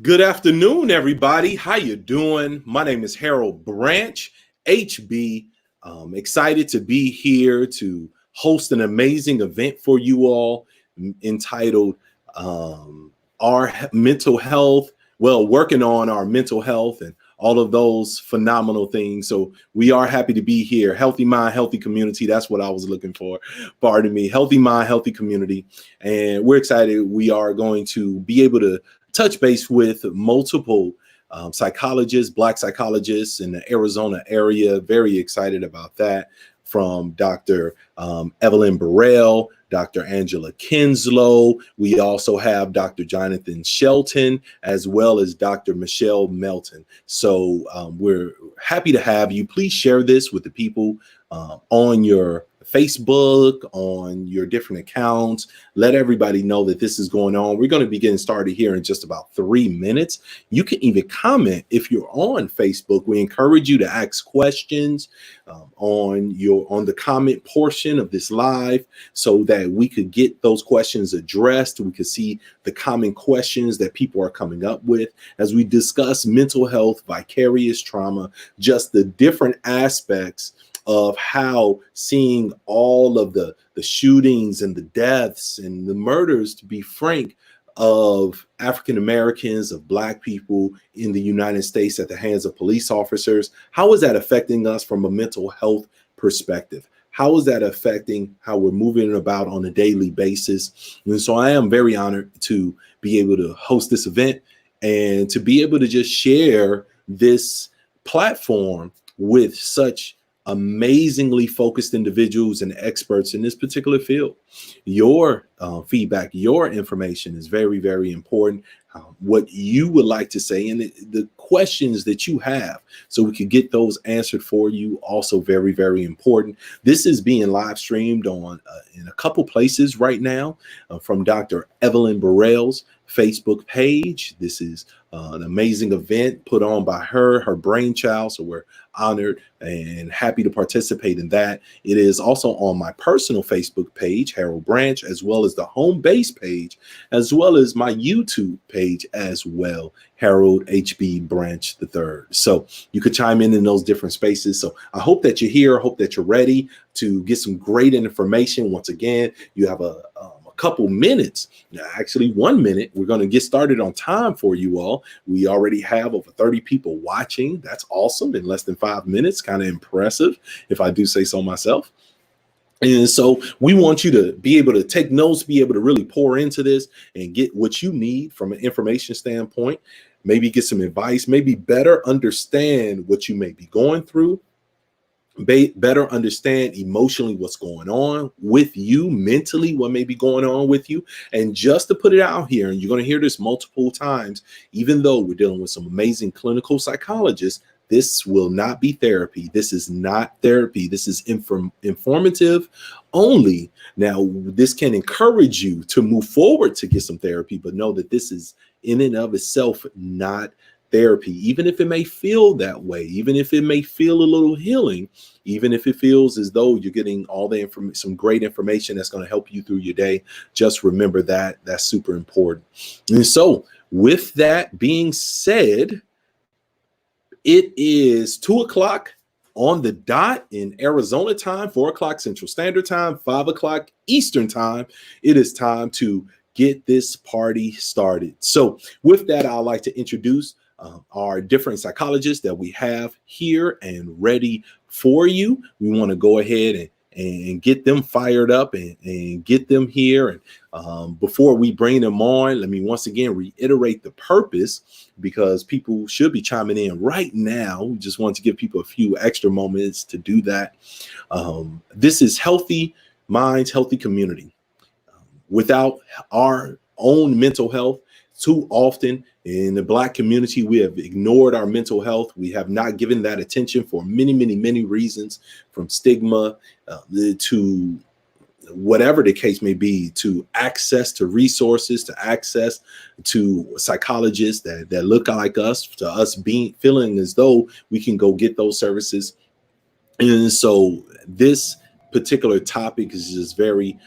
Good afternoon, everybody. How you doing? My name is Harold Branch, HB. Excited to be here to host an amazing event for you all entitled Our Mental Health. Well, working on our mental health and all of those phenomenal things. So we are happy to be here. Healthy mind, healthy community. That's what I was looking for. Pardon me. Healthy mind, healthy community. And we're excited. We are going to be able to touch base with multiple psychologists, Black psychologists in the Arizona area. Very excited about that. From Dr. Evelyn Burrell, Dr. Angela Kenzslowe. We also have Dr. Jonathan Shelton, as well as Dr. Michelle Melton. So we're happy to have you. Please share this with the people on your Facebook, on your different accounts. Let everybody know that this is going on. We're going to be getting started here in just about 3 minutes. You can even comment if you're on Facebook. We encourage you to ask questions on the comment portion of this live so that we could get those questions addressed. We could see the common questions that people are coming up with as we discuss mental health, vicarious trauma, just the different aspects of how seeing all of the shootings and the deaths and the murders, to be frank, of African Americans, of Black people in the United States at the hands of police officers, how is that affecting us from a mental health perspective? How is that affecting how we're moving about on a daily basis? And so I am very honored to be able to host this event and to be able to just share this platform with such amazingly focused individuals and experts in this particular field. Your feedback, your information is very, very important. What you would like to say and the questions that you have, so we could get those answered for you, also very, very important. This is being live streamed on in a couple places right now from Dr. Evelyn Burrell's Facebook page. This is an amazing event put on by her brainchild. So we're honored and happy to participate in that. It is also on my personal Facebook page, Harold Branch, as well as the home base page, as well as my YouTube page as well, Harold HB Branch III. So you could chime in those different spaces. So I hope that you're here. I hope that you're ready to get some great information. Once again, you have a couple minutes, actually 1 minute. We're going to get started on time for you all. We already have over 30 people watching. That's awesome in less than 5 minutes. Kind of impressive, if I do say so myself. And so we want you to be able to take notes, be able to really pour into this and get what you need from an information standpoint, maybe get some advice, maybe better understand what you may be going through, better understand emotionally what's going on with you, mentally what may be going on with you. And just to put it out here, and you're going to hear this multiple times, even though we're dealing with some amazing clinical psychologists, this will not be therapy. This is not therapy. This is informative only. Now, this can encourage you to move forward to get some therapy, but know that this is in and of itself not therapy, even if it may feel that way, even if it may feel a little healing, even if it feels as though you're getting all the information, some great information that's going to help you through your day. Just remember that that's super important. And so with that being said, it is 2:00 on the dot in Arizona time, 4:00 Central Standard Time, 5:00 Eastern Time. It is time to get this party started. So with that, I'd like to introduce our different psychologists that we have here and ready for you. We want to go ahead and get them fired up and get them here. And before we bring them on, let me once again reiterate the purpose, because people should be chiming in right now. We just want to give people a few extra moments to do that. This is healthy minds, healthy community. Without our own mental health, too often in the Black community, we have ignored our mental health. We have not given that attention for many, many, many reasons, from stigma to whatever the case may be, to access to resources, to access to psychologists that look like us, to us feeling as though we can go get those services. And so this particular topic is just very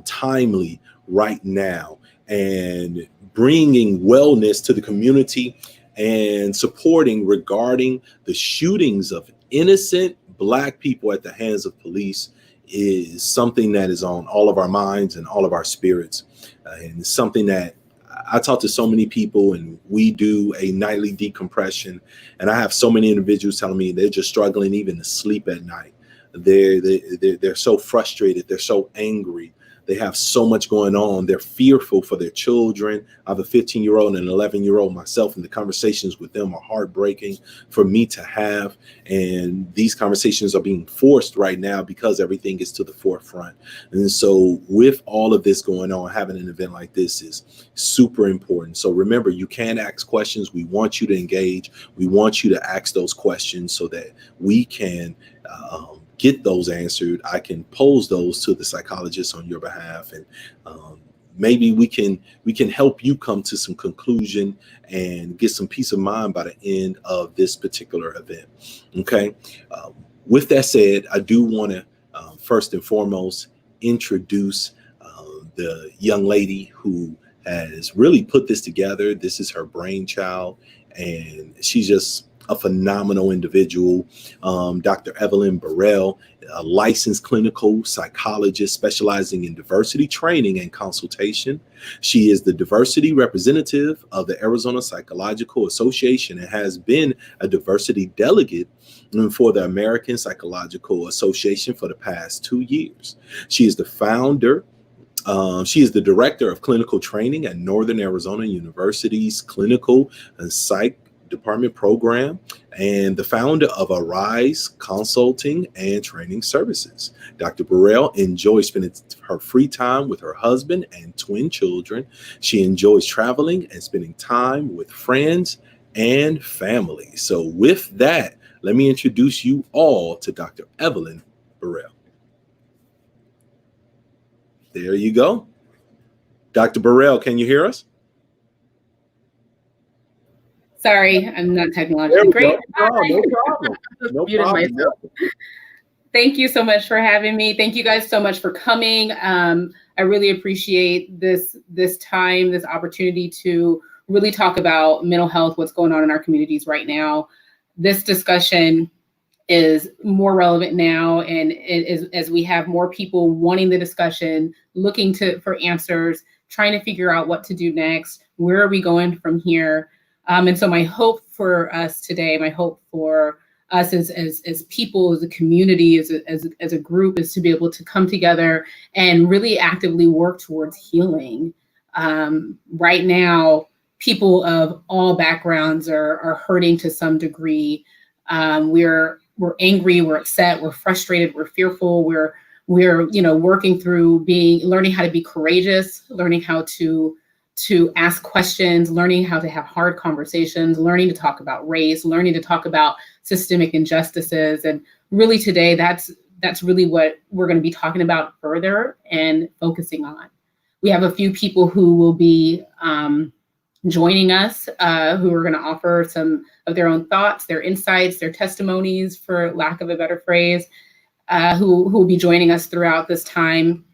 timely right now. and bringing wellness to the community and supporting regarding the shootings of innocent Black people at the hands of police is something that is on all of our minds and all of our spirits. And it's something that I talk to so many people, and we do a nightly decompression. And I have so many individuals telling me they're just struggling even to sleep at night. They're so frustrated. They're so angry. They have so much going on. They're fearful for their children. I have a 15-year-old and an 11-year-old myself, and the conversations with them are heartbreaking for me to have. And these conversations are being forced right now because everything is to the forefront. And so with all of this going on, having an event like this is super important. So remember, you can ask questions. We want you to engage. We want you to ask those questions so that we can get those answered. I can pose those to the psychologist on your behalf, and maybe we can help you come to some conclusion and get some peace of mind by the end of this particular event. Okay. With that said, I do want to first and foremost introduce the young lady who has really put this together. This is her brainchild, and she's just a phenomenal individual. Dr. Evelyn Burrell, a licensed clinical psychologist specializing in diversity training and consultation. She is the diversity representative of the Arizona Psychological Association and has been a diversity delegate for the American Psychological Association for the past 2 years. She is the founder. She is the director of clinical training at Northern Arizona University's Clinical and Psych Department program, and the founder of Arise Consulting and Training Services. Dr. Burrell enjoys spending her free time with her husband and twin children. She enjoys traveling and spending time with friends and family. So with that, let me introduce you all to Dr. Evelyn Burrell. There you go. Dr. Burrell, can you hear us? Sorry, I'm not technologically great. No problem. No problem. Thank you so much for having me. Thank you guys so much for coming. I really appreciate this time, this opportunity to really talk about mental health, what's going on in our communities right now. This discussion is more relevant now, and as we have more people wanting the discussion, looking for answers, trying to figure out what to do next, where are we going from here? And so my hope for us today, my hope for us as people, as a community, as a group, is to be able to come together and really actively work towards healing. Right now, people of all backgrounds are hurting to some degree. We're angry, we're upset, we're frustrated, we're fearful, we're working through learning how to be courageous, learning how to ask questions, learning how to have hard conversations, learning to talk about race, learning to talk about systemic injustices. And really today, that's really what we're going to be talking about further and focusing on. We have a few people who will be joining us, who are going to offer some of their own thoughts, their insights, their testimonies, for lack of a better phrase, who will be joining us throughout this time.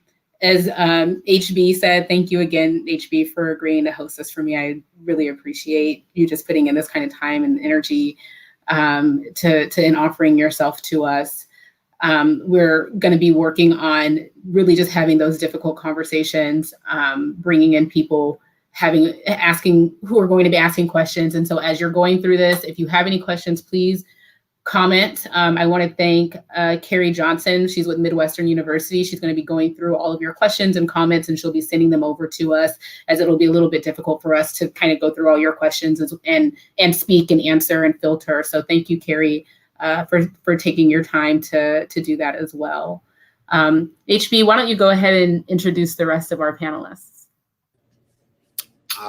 As HB said, thank you again, HB, for agreeing to host this for me. I really appreciate you just putting in this kind of time and energy in offering yourself to us. We're going to be working on really just having those difficult conversations, bringing in people who are going to be asking questions. And so as you're going through this, if you have any questions, please comment. I want to thank Carrie Johnson. She's with Midwestern University. She's going to be going through all of your questions and comments, and she'll be sending them over to us, as it'll be a little bit difficult for us to kind of go through all your questions and speak and answer and filter. So thank you, Carrie, for taking your time to do that as well. HB, why don't you go ahead and introduce the rest of our panelists?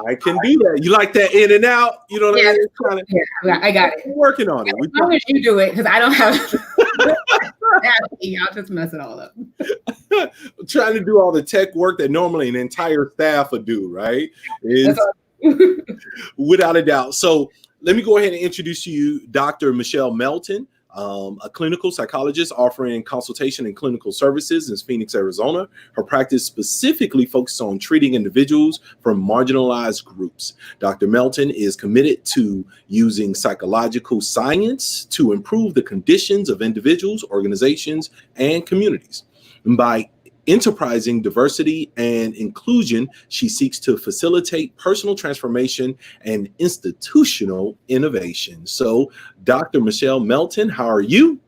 I can do that. You like that in and out? You know what I mean? Yeah, I got it. We're working on it. As long as you do it, because I don't have I'll just mess it all up. I'm trying to do all the tech work that normally an entire staff would do, right? Without a doubt. So let me go ahead and introduce to you Dr. Michelle Melton. a clinical psychologist offering consultation and clinical services in Phoenix, Arizona. Her practice specifically focuses on treating individuals from marginalized groups. Dr. Melton is committed to using psychological science to improve the conditions of individuals, organizations, and communities. And by enterprising diversity and inclusion, she seeks to facilitate personal transformation and institutional innovation. So, Dr. Michelle Melton, how are you?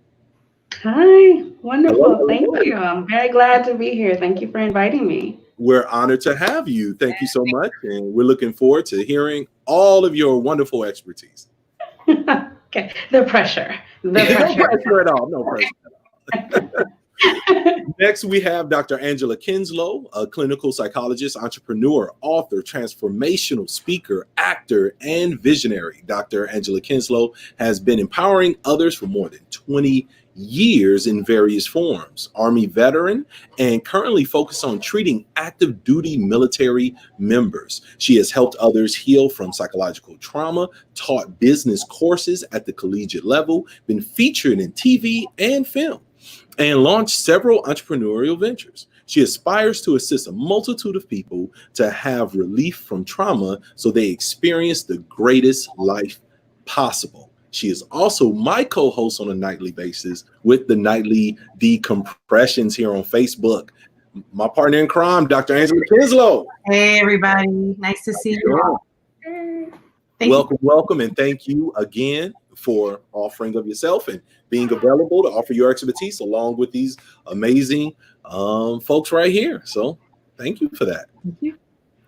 Hi, wonderful. Hello. Thank you. I'm very glad to be here. Thank you for inviting me. We're honored to have you. Thank you so much. And we're looking forward to hearing all of your wonderful expertise. Okay, the pressure. No pressure at all. No pressure at all. Next, we have Dr. Angela Kenzslowe, a clinical psychologist, entrepreneur, author, transformational speaker, actor, and visionary. Dr. Angela Kenzslowe has been empowering others for more than 20 years in various forms. Army veteran and currently focused on treating active duty military members. She has helped others heal from psychological trauma, taught business courses at the collegiate level, been featured in TV and film, and launched several entrepreneurial ventures. She aspires to assist a multitude of people to have relief from trauma so they experience the greatest life possible. She is also my co-host on a nightly basis with the nightly decompressions here on Facebook. My partner in crime, Dr. Angela Kenzslowe. Hey, everybody. Nice to see you. Welcome, and thank you again for offering of yourself and being available to offer your expertise along with these amazing folks right here. So thank you for that.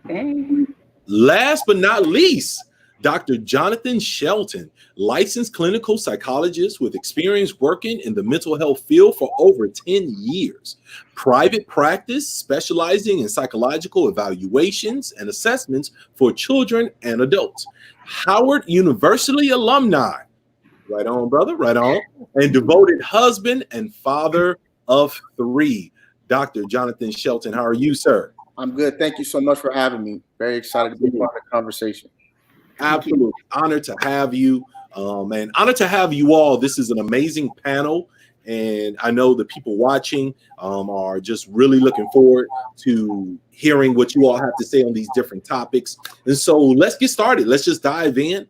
Thank you. Last but not least, Dr. Jonathan Shelton, licensed clinical psychologist with experience working in the mental health field for over 10 years. Private practice specializing in psychological evaluations and assessments for children and adults. Howard University alumni. Right on, brother, right on. And devoted husband and father of 3. Dr. Jonathan Shelton, how are you, sir? I'm good. Thank you so much for having me. Very excited to be part of the conversation. Absolutely. Honored to have you. And honored to have you all. This is an amazing panel. And I know the people watching are just really looking forward to hearing what you all have to say on these different topics. And so let's get started. Let's just dive in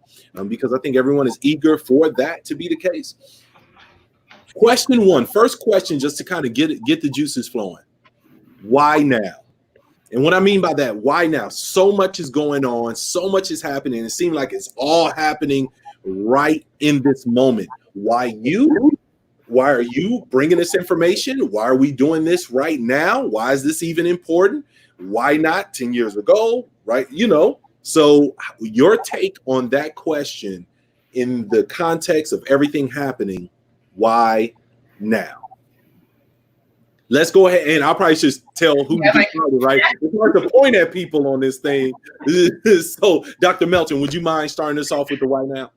because I think everyone is eager for that to be the case. Question 1, first question, just to kind of get the juices flowing. Why now? And what I mean by that, why now? So much is going on. So much is happening. It seems like it's all happening right in this moment. Why you? Why are you bringing this information? Why are we doing this right now? Why is this even important? Why not 10 years ago? Right? You know, so your take on that question in the context of everything happening, why now? Let's go ahead, and I'll probably just tell who to get started, right? It's hard to point at people on this thing. So, Dr. Melton, would you mind starting us off with the why now?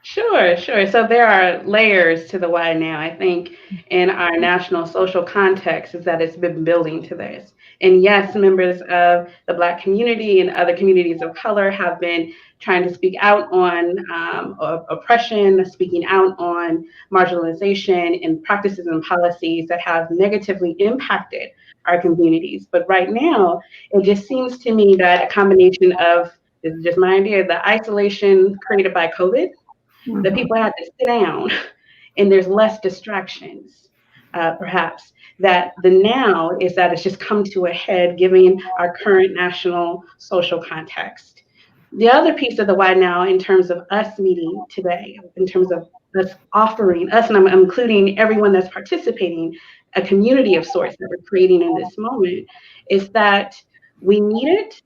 Sure. So there are layers to the why now. I think in our national social context is that it's been building to this. And yes, members of the Black community and other communities of color have been trying to speak out on oppression, speaking out on marginalization and practices and policies that have negatively impacted our communities. But right now, it just seems to me that a combination of, this is just my idea, the isolation created by COVID, that people had to sit down and there's less distractions, perhaps. That the now is that it's just come to a head given our current national social context. The other piece of the why now in terms of us meeting today, in terms of us offering, us, and I'm including everyone that's participating, a community of sorts that we're creating in this moment, is that we need it,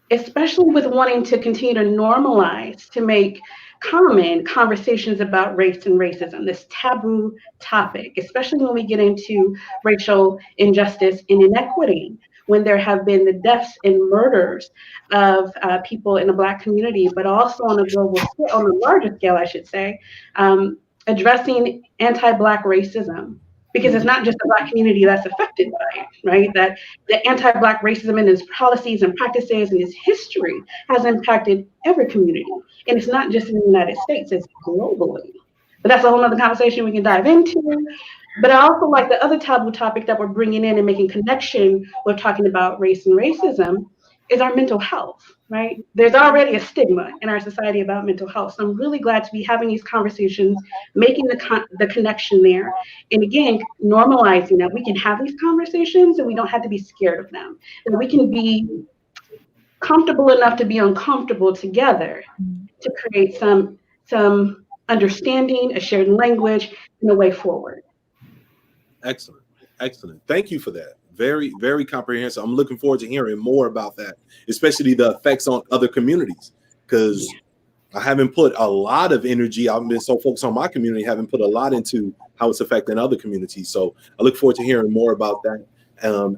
especially with wanting to continue to normalize, to make common conversations about race and racism, this taboo topic, especially when we get into racial injustice and inequity, when there have been the deaths and murders of people in the Black community, but also on a global scale, on a larger scale, I should say, addressing anti-Black racism. Because it's not just the Black community that's affected by it, right? That the anti-Black racism and its policies and practices and its history has impacted every community. And it's not just in the United States, it's globally. but that's a whole other conversation we can dive into. But I also like the other taboo topic that we're bringing in and making connection with talking about race and racism is our mental health, right? There's already a stigma in our society about mental health. So I'm really glad to be having these conversations, making the connection there. And again, normalizing that we can have these conversations and we don't have to be scared of them. That we can be comfortable enough to be uncomfortable together to create some understanding, a shared language, and a way forward. Excellent. Excellent. Thank you for that. Very, very comprehensive. I'm looking forward to hearing more about that, especially the effects on other communities, because I haven't put a lot of energy. I've been so focused on my community, haven't put a lot into how it's affecting other communities. So I look forward to hearing more about that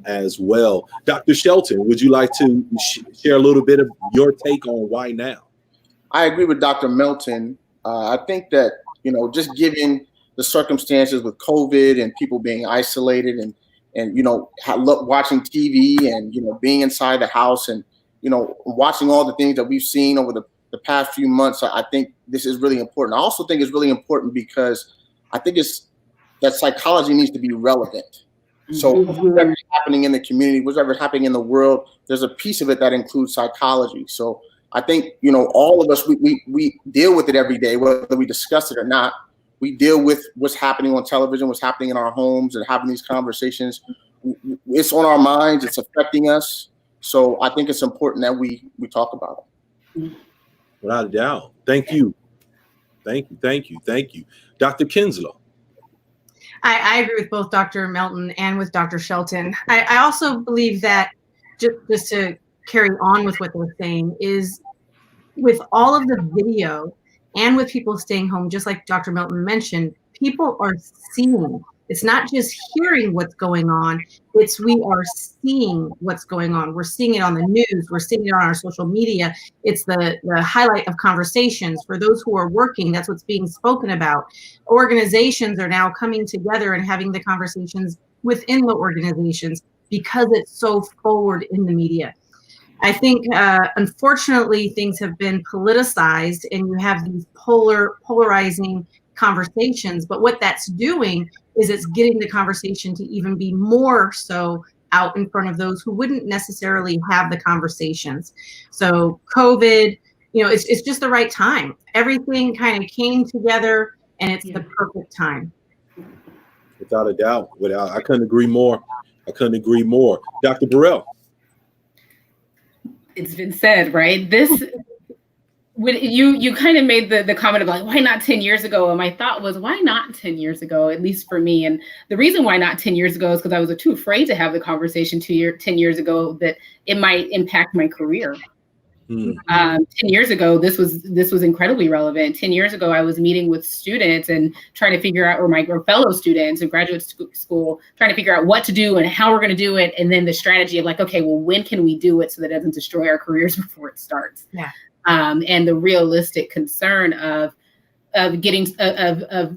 as well. Dr. Shelton, would you like to share a little bit of your take on why now? I agree with Dr. Melton. I think that, just given the circumstances with COVID and people being isolated and watching TV and, being inside the house and, watching all the things that we've seen over the past few months, I think this is really important. I also think it's really important because I think that psychology needs to be relevant. So whatever's happening in the community, whatever's happening in the world, there's a piece of it that includes psychology. So I think, all of us, we deal with it every day, whether we discuss it or not. We deal with what's happening on television, what's happening in our homes, and having these conversations. It's on our minds. It's affecting us. So I think it's important that we talk about it. Without a doubt. Thank you. Thank you. Dr. Kenzslowe. I agree with both Dr. Melton and with Dr. Shelton. I also believe that, just to carry on with what they're saying, is with all of the video and with people staying home, just like Dr. Melton mentioned, people are seeing. It's not just hearing what's going on, it's we are seeing what's going on. We're seeing it on the news, we're seeing it on our social media. It's the highlight of conversations. For those who are working, that's what's being spoken about. Organizations are now coming together and having the conversations within the organizations because it's so forward in the media. I think, unfortunately, things have been politicized and you have these polarizing conversations. But what that's doing is it's getting the conversation to even be more so out in front of those who wouldn't necessarily have the conversations. So COVID, it's just the right time. Everything kind of came together and it's the perfect time. Without a doubt. I couldn't agree more. Dr. Burrell. It's been said, right? When you kind of made the comment of like, why not 10 years ago? And my thought was, why not 10 years ago, at least for me? And the reason why not 10 years ago is because I was too afraid to have the conversation 10 years ago that it might impact my career. 10 years ago, this was incredibly relevant. 10 years ago, I was meeting with students and trying to figure out, or fellow students in graduate school, trying to figure out what to do and how we're going to do it. And then the strategy of like, okay, well, when can we do it so that it doesn't destroy our careers before it starts? Yeah. And the realistic concern of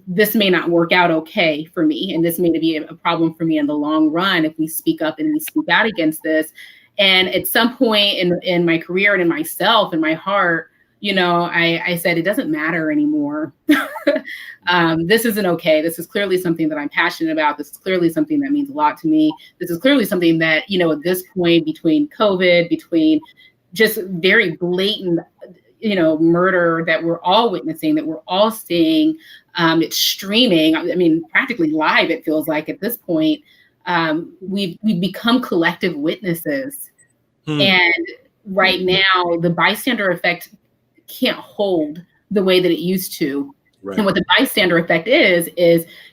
this may not work out okay for me. And this may be a problem for me in the long run if we speak up and we speak out against this. And at some point in my career and in myself and my heart, I said, it doesn't matter anymore. This isn't okay. This is clearly something that I'm passionate about. This is clearly something that means a lot to me. This is clearly something that, at this point, between COVID, between just very blatant, murder that we're all witnessing, that we're all seeing, it's streaming. I mean, practically live, it feels like at this point. We've become collective witnesses. And right now, the bystander effect can't hold the way that it used to. Right. And what the bystander effect is,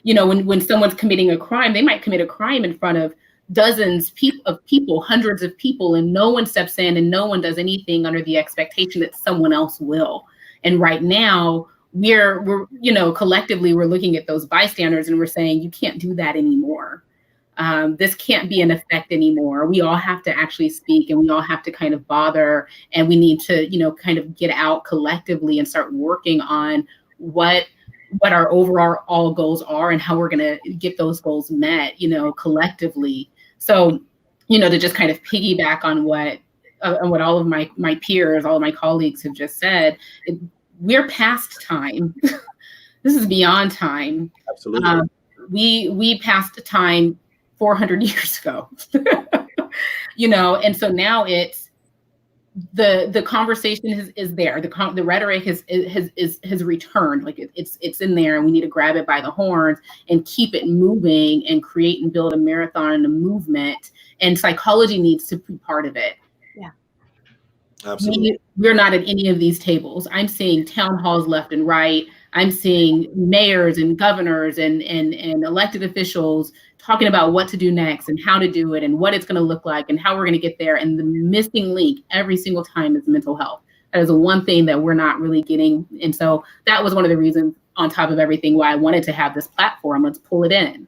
when someone's committing a crime, they might commit a crime in front of dozens of people, hundreds of people, and no one steps in and no one does anything under the expectation that someone else will. And right now, we're collectively, we're looking at those bystanders and we're saying, you can't do that anymore. This can't be an effect anymore. We all have to actually speak and we all have to kind of bother, and we need to, kind of get out collectively and start working on what our overall goals are and how we're going to get those goals met, collectively. So, to just kind of piggyback on what all of my peers, all of my colleagues have just said, we're past time. This is beyond time. Absolutely. We passed time 400 years ago, and so now it's the conversation is there. The rhetoric has returned. Like it's in there, and we need to grab it by the horns and keep it moving and create and build a marathon and a movement. And psychology needs to be part of it. Yeah, absolutely. We're not at any of these tables. I'm seeing town halls left and right. I'm seeing mayors and governors and elected officials talking about what to do next and how to do it and what it's going to look like and how we're going to get there. And the missing link every single time is mental health. That is the one thing that we're not really getting. And so that was one of the reasons, on top of everything, why I wanted to have this platform. Let's pull it in.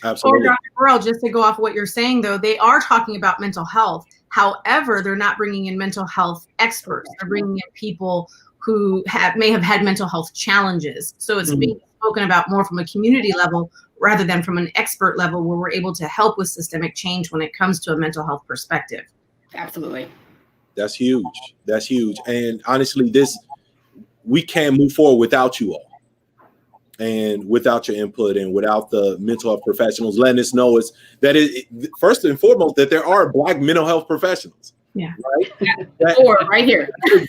Absolutely. Or Dr. Burrell, just to go off what you're saying, though, they are talking about mental health. However, they're not bringing in mental health experts. They're bringing in people who may have had mental health challenges. So it's being spoken about more from a community level rather than from an expert level, where we're able to help with systemic change when it comes to a mental health perspective. Absolutely. That's huge. That's huge. And honestly, we can't move forward without you all, and without your input, and without the mental health professionals letting us know first and foremost that there are Black mental health professionals. Yeah. Right? Four right here. We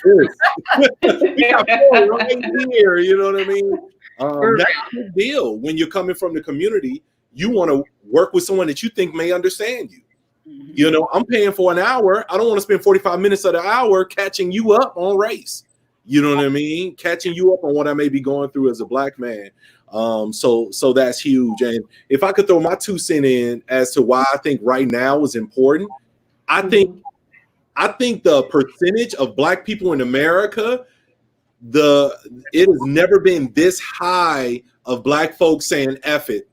got four right here. You know what I mean? That's a big deal. When you're coming from the community, you want to work with someone that you think may understand you. Mm-hmm. I'm paying for an hour. I don't want to spend 45 minutes of the hour catching you up on race. You know what I mean? Catching you up on what I may be going through as a Black man. So that's huge. And if I could throw my 2 cents in as to why I think right now is important, I think the percentage of Black people in America, it has never been this high of Black folks saying, F it.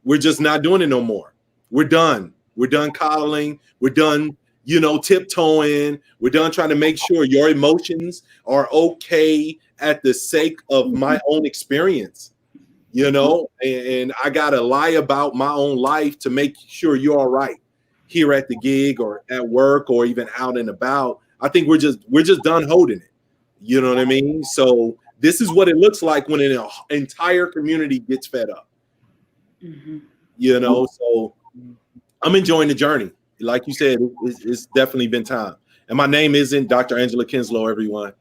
We're just not doing it no more. We're done. We're done coddling. We're done, tiptoeing. We're done trying to make sure your emotions are okay at the sake of my own experience, and I got to lie about my own life to make sure you're all right here at the gig or at work or even out and about. I think we're just done holding it. You know what I mean? So this is what it looks like when an entire community gets fed up. Mm-hmm. So I'm enjoying the journey. Like you said, it's definitely been time. And my name isn't Dr. Angela Kenzslowe, everyone.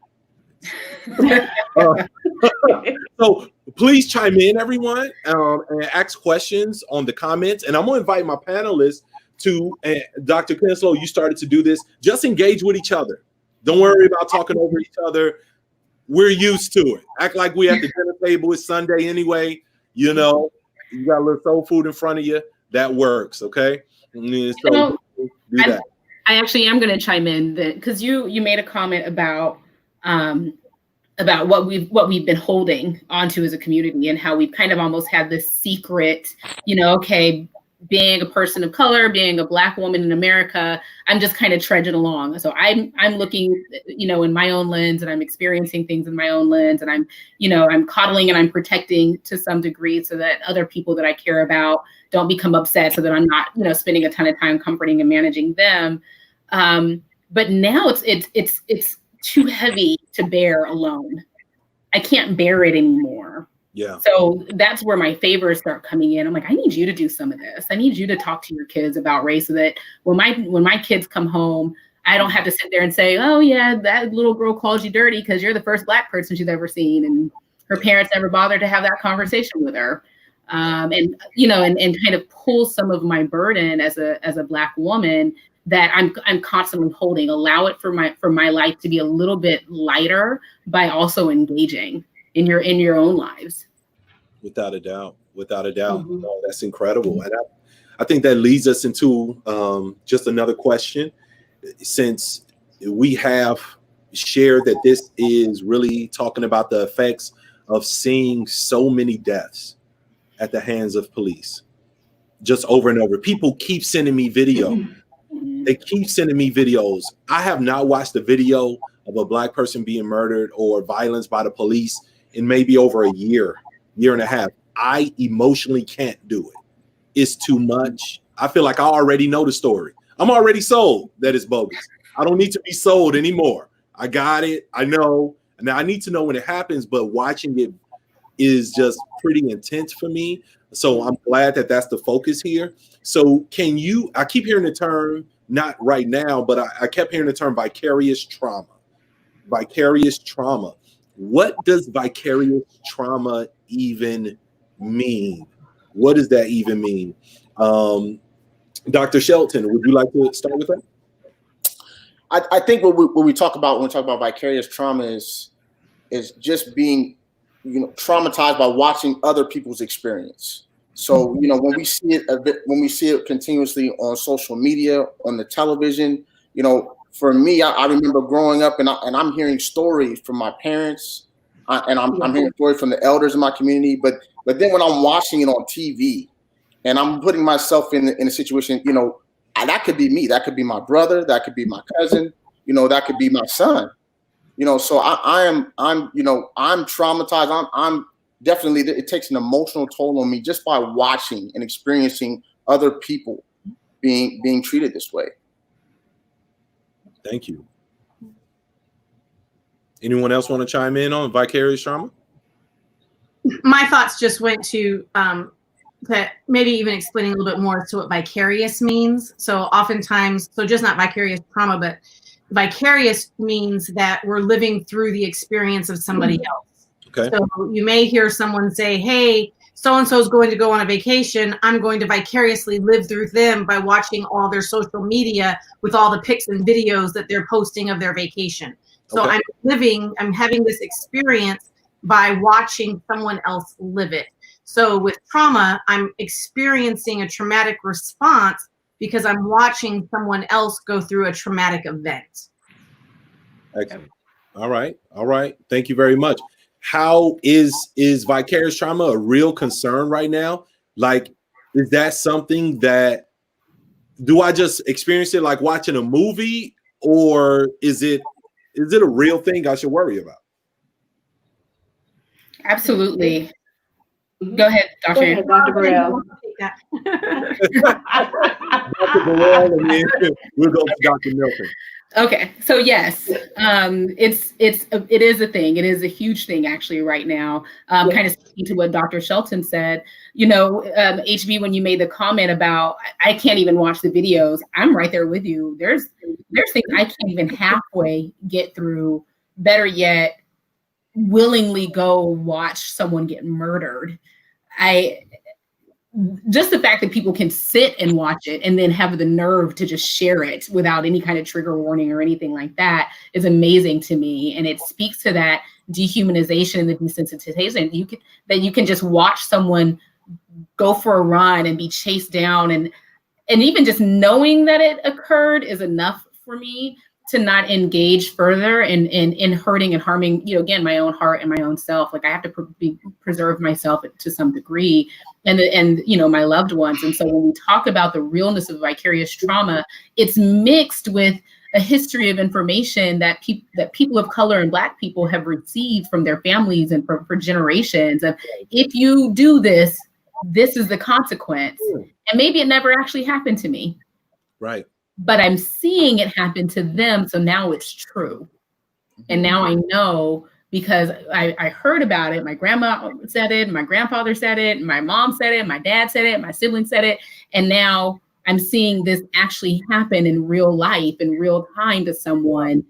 So please chime in, everyone, and ask questions on the comments. And I'm going to invite my panelists to, Dr. Kenzslowe, you started to do this. Just engage with each other. Don't worry about talking over each other. We're used to it. Act like we at the dinner table. It's Sunday anyway. You got a little soul food in front of you. That works, okay? So do that. I actually am going to chime in because you made a comment about what we've been holding onto as a community and how we've kind of almost had this secret, being a person of color, being a Black woman in America, I'm just kind of trudging along. So I'm looking, in my own lens, and I'm experiencing things in my own lens, and I'm coddling and I'm protecting to some degree so that other people that I care about don't become upset, so that I'm not, spending a ton of time comforting and managing them. But now it's too heavy to bear alone. I can't bear it anymore. Yeah. So that's where my favors start coming in. I'm like, I need you to do some of this. I need you to talk to your kids about race so that when my kids come home, I don't have to sit there and say, oh yeah, that little girl calls you dirty because you're the first Black person she's ever seen, and her parents never bothered to have that conversation with her. And kind of pull some of my burden as a Black woman that I'm constantly holding. Allow it for my life to be a little bit lighter by also engaging in your own lives. Without a doubt. Mm-hmm. Oh, that's incredible. And I think that leads us into just another question. Since we have shared that this is really talking about the effects of seeing so many deaths at the hands of police, just over and over. People keep sending me video. They keep sending me videos. I have not watched a video of a Black person being murdered or violence by the police in maybe over a year and a half. I emotionally can't do it. It's too much. I feel like I already know the story. I'm already sold that it's bogus. I don't need to be sold anymore. I got it. I know. Now I need to know when it happens, but watching it is just pretty intense for me. So I'm glad that that's the focus here. So I keep hearing the term, not right now, but I kept hearing the term vicarious trauma. Vicarious trauma. What does vicarious trauma even mean? What does that even mean? Dr. Shelton, would you like to start with that? I think what we talk about when we talk about vicarious trauma is just being, traumatized by watching other people's experience. So, when we see it continuously on social media, on the television, for me, I remember growing up and I'm hearing stories from my parents, and I'm hearing stories from the elders in my community. But then when I'm watching it on TV, and I'm putting myself in a situation, that could be me, that could be my brother, that could be my cousin, that could be my son. So I'm traumatized. I'm definitely, it takes an emotional toll on me just by watching and experiencing other people being treated this way. Thank you. Anyone else want to chime in on vicarious trauma? My thoughts just went to that maybe even explaining a little bit more as to what vicarious means. So oftentimes, so just not vicarious trauma, but vicarious means that we're living through the experience of somebody else. Okay. So you may hear someone say, hey, so-and-so is going to go on a vacation. I'm going to vicariously live through them by watching all their social media with all the pics and videos that they're posting of their vacation. So Okay. I'm having this experience by watching someone else live it. So with trauma, I'm experiencing a traumatic response because I'm watching someone else go through a traumatic event. Excellent. All right. Thank you very much. How is vicarious trauma a real concern right now? Like, is that something that, do I just experience it like watching a movie, or is it a real thing I should worry about? Absolutely. Go ahead, Dr. Dr. Burrell. Dr. Burrell, and then we'll go to Dr. Melton. Okay, so yes, it is a thing. It is a huge thing actually right now. Kind of speaking to what Dr. Shelton said, HB, when you made the comment about I can't even watch the videos, I'm right there with you. There's things I can't even halfway get through. Better yet, willingly go watch someone get murdered. Just the fact that people can sit and watch it and then have the nerve to just share it without any kind of trigger warning or anything like that is amazing to me. And it speaks to that dehumanization and the desensitization that you can just watch someone go for a run and be chased down. And even just knowing that it occurred is enough for me to not engage further in hurting and harming, again, my own heart and my own self. Like I have to preserve myself to some degree and my loved ones. And so when we talk about the realness of vicarious trauma, it's mixed with a history of information that people of color and Black people have received from their families and for generations of, if you do this, this is the consequence. And maybe it never actually happened to me. Right. But I'm seeing it happen to them. So now it's true. And now I know because I heard about it. My grandma said it, my grandfather said it, my mom said it, my dad said it, my siblings said it. And now I'm seeing this actually happen in real life, in real time to someone,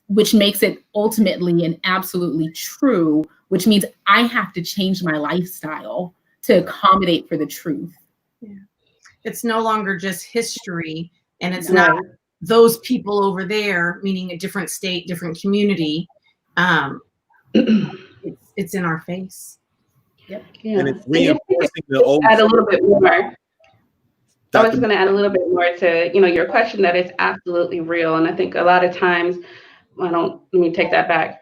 which makes it ultimately and absolutely true, which means I have to change my lifestyle to accommodate for the truth. Yeah. It's no longer just history. And it's not those people over there, meaning a different state, different community. It's in our face. Yep. Yeah. And it's reinforcing the old. Add a little bit more. I was going to add a little bit more to your question that is absolutely real. And I think a lot of times, let me take that back.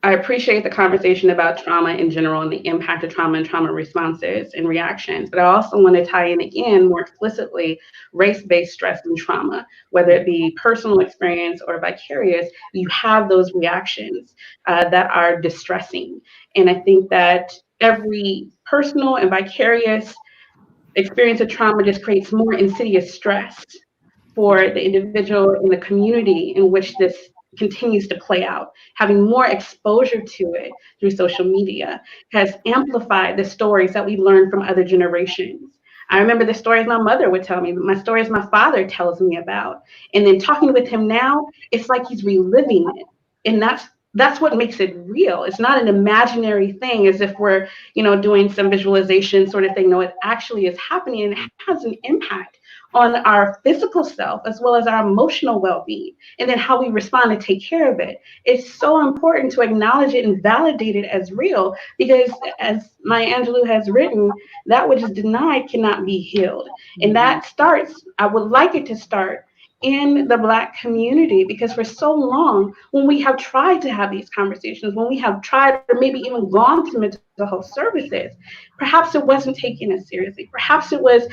I appreciate the conversation about trauma in general and the impact of trauma and trauma responses and reactions, but I also want to tie in again more explicitly race-based stress and trauma, whether it be personal experience or vicarious. You have those reactions that are distressing. And I think that every personal and vicarious experience of trauma just creates more insidious stress for the individual in the community in which this continues to play out. Having more exposure to it through social media has amplified the stories that we learned from other generations. I remember the stories my mother would tell me, my stories my father tells me about. And then talking with him now, it's like he's reliving it. And that's what makes it real. It's not an imaginary thing as if we're, doing some visualization sort of thing. No, it actually is happening, and it has an impact on our physical self as well as our emotional well-being, and then how we respond and take care of it. It's so important to acknowledge it and validate it as real, because as Maya Angelou has written, that which is denied cannot be healed. And that starts, I would like it to start in the Black community, because for so long, when we have tried to have these conversations, when we have tried or maybe even gone to mental health services, perhaps it wasn't taken as seriously. Perhaps it was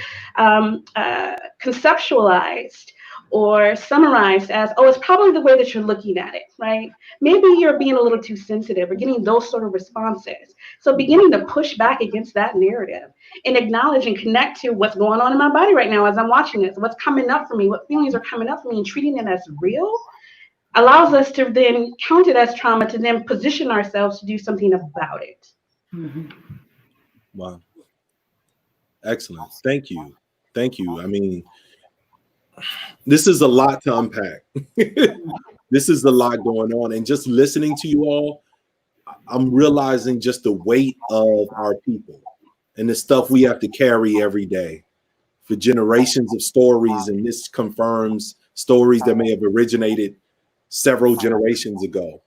conceptualized or summarized as, oh, it's probably the way that you're looking at it, right? Maybe you're being a little too sensitive or getting those sort of responses. So beginning to push back against that narrative and acknowledge and connect to what's going on in my body right now as I'm watching this, what's coming up for me, what feelings are coming up for me, and treating it as real allows us to then count it as trauma, to then position ourselves to do something about it. Mm-hmm. Wow. Excellent. Thank you. Thank you. I mean, this is a lot to unpack. This is a lot going on. And just listening to you all, I'm realizing just the weight of our people and the stuff we have to carry every day for generations of stories. And this confirms stories that may have originated several generations ago,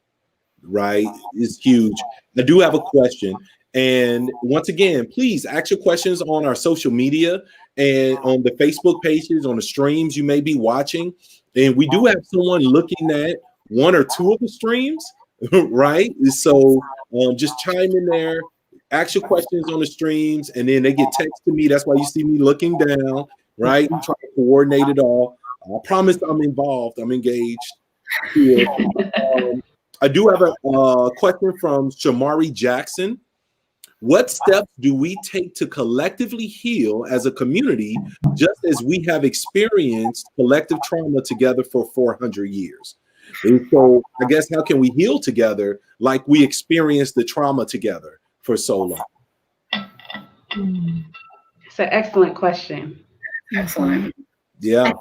right? It's huge. I do have a question. And once again, please ask your questions on our social media and on the Facebook pages, on the streams you may be watching. And we do have someone looking at one or two of the streams, right? So just chime in there, ask your questions on the streams, and then they get text to me. That's why you see me looking down, right? I'm trying to coordinate it all. I promise I'm involved. I'm engaged here. I do have a question from Shamari Jackson. What steps do we take to collectively heal as a community, just as we have experienced collective trauma together for 400 years? And so I guess, how can we heal together like we experienced the trauma together for so long? It's an excellent question. Excellent. Yeah.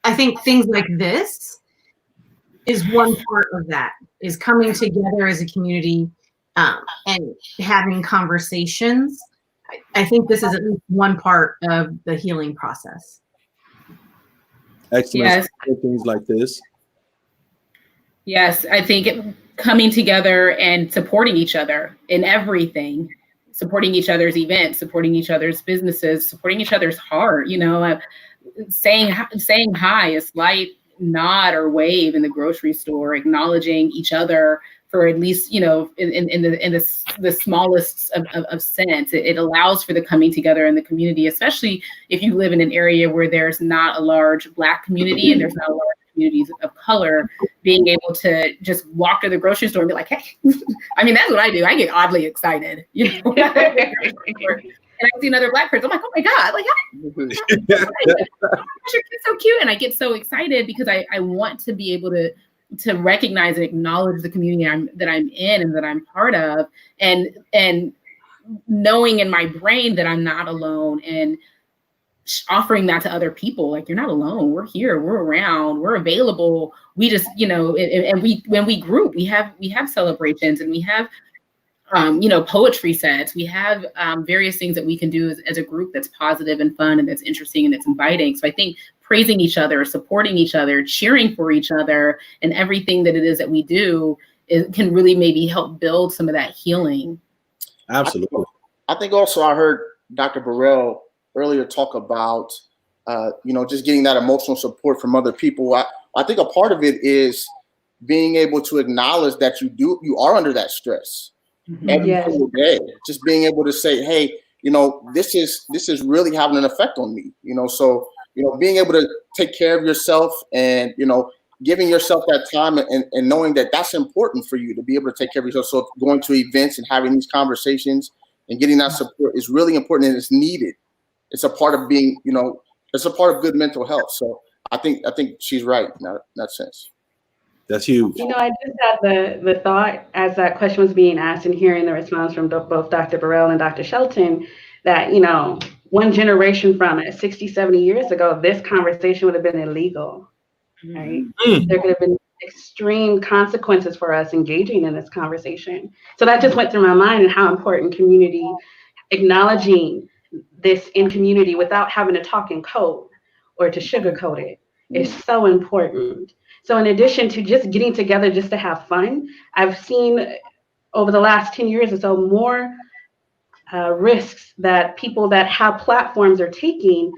I think things like this is one part of that, is coming together as a community and having conversations. I think this is at least one part of the healing process. Excellent. Yes. Things like this. Yes, I think coming together and supporting each other in everything, supporting each other's events, supporting each other's businesses, supporting each other's heart, saying hi, a slight nod or wave in the grocery store, acknowledging each other for at least, in the smallest of sense. It allows for the coming together in the community, especially if you live in an area where there's not a large Black community and there's not a large communities of color, being able to just walk to the grocery store and be like, hey, I mean, that's what I do. I get oddly excited, and I see another Black person, I'm like, oh my God, like, your kid's so cute. And I get so excited because I want to be able to recognize and acknowledge the community that I'm in and that I'm part of, and knowing in my brain that I'm not alone, and offering that to other people. Like, you're not alone. We're here. We're around. We're available. We just, and when we group, we have celebrations, and we have poetry sets. We have various things that we can do as a group that's positive and fun and that's interesting and that's inviting. So I think praising each other, supporting each other, cheering for each other, and everything that it is that we do can really maybe help build some of that healing. Absolutely. I think also I heard Dr. Burrell earlier talk about, just getting that emotional support from other people. I think a part of it is being able to acknowledge that you are under that stress. Every single day, just being able to say, hey, this is really having an effect on me, so, being able to take care of yourself and, giving yourself that time and knowing that that's important for you to be able to take care of yourself. So going to events and having these conversations and getting that support is really important, and it's needed. It's a part of being, it's a part of good mental health. So I think she's right in that sense. That's huge. You know, I just had the thought as that question was being asked and hearing the response from both Dr. Burrell and Dr. Shelton that, you know, one generation from it, 60, 70 years ago, this conversation would have been illegal, right? There could have been extreme consequences for us engaging in this conversation. So that just went through my mind, and how important community, acknowledging this in community without having to talk in code or to sugarcoat it, is so important. So in addition to just getting together just to have fun, I've seen over the last 10 years or so more risks that people that have platforms are taking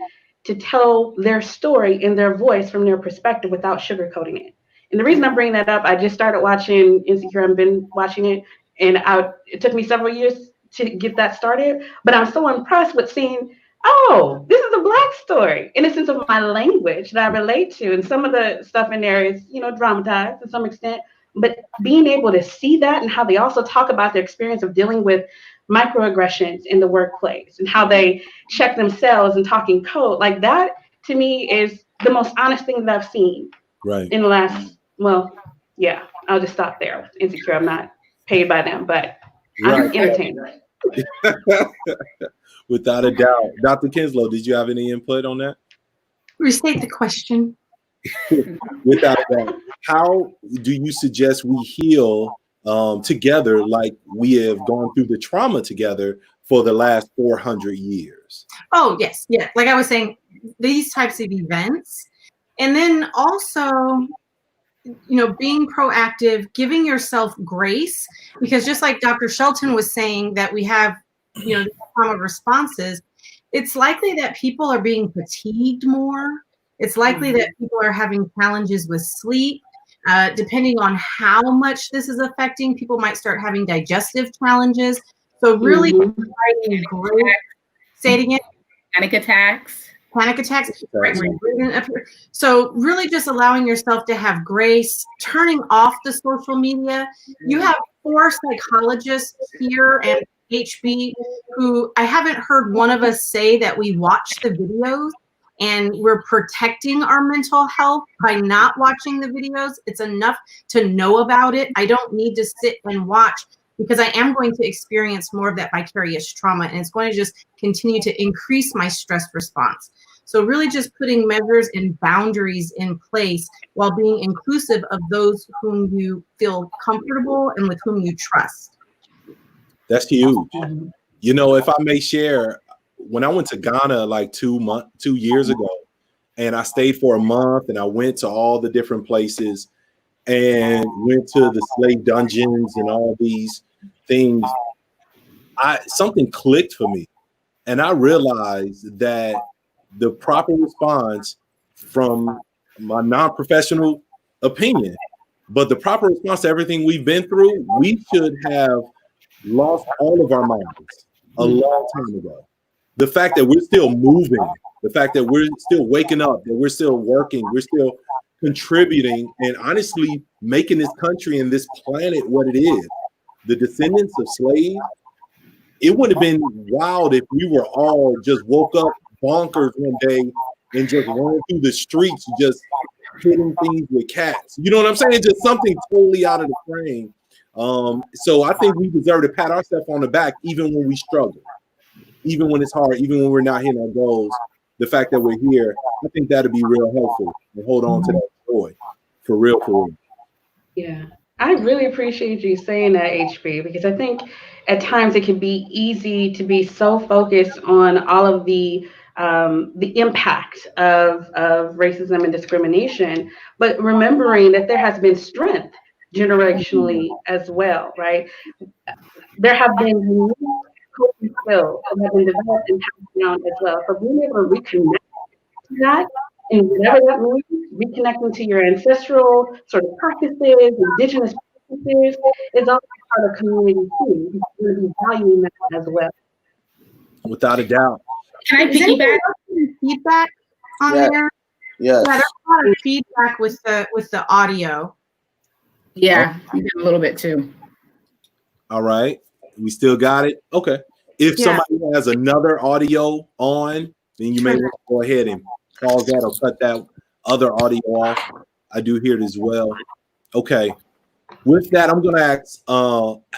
to tell their story in their voice from their perspective without sugarcoating it. And the reason I'm bringing that up, I just started watching Insecure. I've been watching it, and it took me several years to get that started. But I'm so impressed with seeing, oh, this is a Black story in a sense of my language that I relate to. And some of the stuff in there is, you know, dramatized to some extent. But being able to see that, and how they also talk about their experience of dealing with microaggressions in the workplace and how they check themselves and talking code, like that to me is the most honest thing that I've seen in the last, well, yeah, I'll just stop there with Insecure. I'm not paid by them, but I'm entertained. Without a doubt. Dr. Kenzslowe, did you have any input on that? Restate the question. Without a doubt. How do you suggest we heal together, like we have gone through the trauma together for the last 400 years? Oh, yes. Yeah. Like I was saying, these types of events. And then also, you know, being proactive, giving yourself grace, because just like Dr. Shelton was saying that we have, you know, trauma responses, it's likely that people are being fatigued more. It's likely that people are having challenges with sleep. Depending on how much this is affecting, people might start having digestive challenges. So really providing grace. Say it again. Panic attacks. Right. So really just allowing yourself to have grace, turning off the social media. You have 4 psychologists here and HB who I haven't heard one of us say that we watch the videos and we're protecting our mental health by not watching the videos. It's enough to know about it. I don't need to sit and watch, because I am going to experience more of that vicarious trauma, and it's going to just continue to increase my stress response. So really just putting measures and boundaries in place while being inclusive of those whom you feel comfortable and with whom you trust. That's huge. You know, if I may share, when I went to Ghana like 2 years ago, and I stayed for a month, and I went to all the different places and went to the slave dungeons and all these things, something clicked for me. And I realized that the proper response, from my non-professional opinion, but the proper response to everything we've been through, we should have lost all of our minds a long time ago. The fact that we're still moving, the fact that we're still waking up, that we're still working, we're still contributing, and honestly making this country and this planet what it is. The descendants of slaves, it would have been wild if we were all just woke up bonkers one day and just ran through the streets, just hitting things with cats. You know what I'm saying? Just something totally out of the frame. So I think we deserve to pat ourselves on the back, even when we struggle, even when it's hard, even when we're not hitting our goals. The fact that we're here, I think that'd be real helpful, and hold on to that joy, for real, for real. Yeah, I really appreciate you saying that, HB, because I think at times it can be easy to be so focused on all of the impact of racism and discrimination, but remembering that there has been strength generationally as well, right? There have been unique coping skills that have been developed and passed down as well. So being able to reconnect to that, and whatever that means, reconnecting to your ancestral sort of practices, indigenous practices, is also part of community too. You're going to be valuing that as well. Without a doubt. Can I piggyback? Feedback on there? Yes. Yeah, there's a lot of feedback with the audio. Yeah, I did a little bit too. All right. We still got it? Okay. If somebody has another audio on, then you may want to go ahead and pause that or cut that other audio off. I do hear it as well. Okay. With that, I'm going to ask,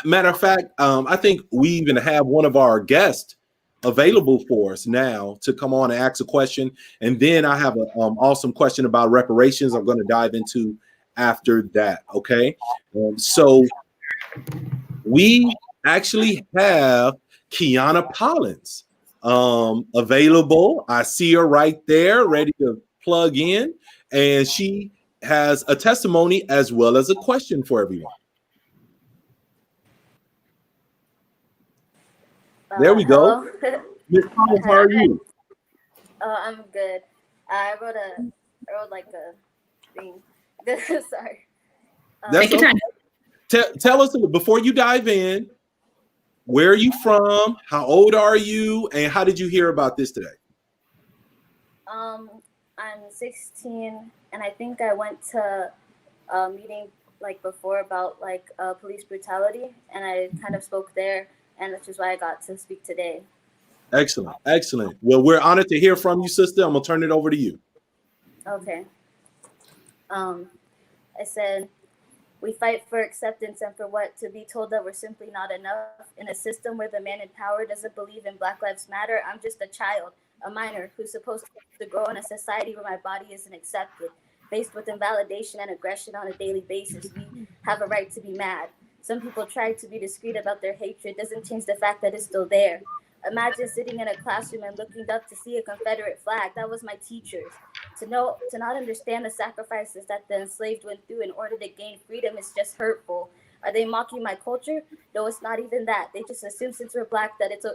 matter of fact, I think we even have one of our guests available for us now to come on and ask a question. And then I have an awesome question about reparations I'm going to dive into after that. Okay. So we actually have Kiana Collins available. I see her right there, ready to plug in. And she has a testimony as well as a question for everyone. There we go. Miss Collins, how are you? I'm good. I wrote like a thing. Sorry. Take your time. Tell us, before you dive in, where are you from? How old are you? And how did you hear about this today? I'm 16, and I think I went to a meeting like before about like police brutality, and I kind of spoke there, and which is why I got to speak today. Excellent, excellent. Well, we're honored to hear from you, sister. I'm gonna turn it over to you. Okay. I said, we fight for acceptance and for what? To be told that we're simply not enough in a system where the man in power doesn't believe in Black Lives Matter. I'm just a child, a minor who's supposed to grow in a society where my body isn't accepted. Faced with invalidation and aggression on a daily basis, we have a right to be mad. Some people try to be discreet about their hatred. Doesn't change the fact that it's still there. Imagine sitting in a classroom and looking up to see a Confederate flag. That was my teachers. To not understand the sacrifices that the enslaved went through in order to gain freedom is just hurtful. Are they mocking my culture? No, it's not even that. They just assume since we're Black that it's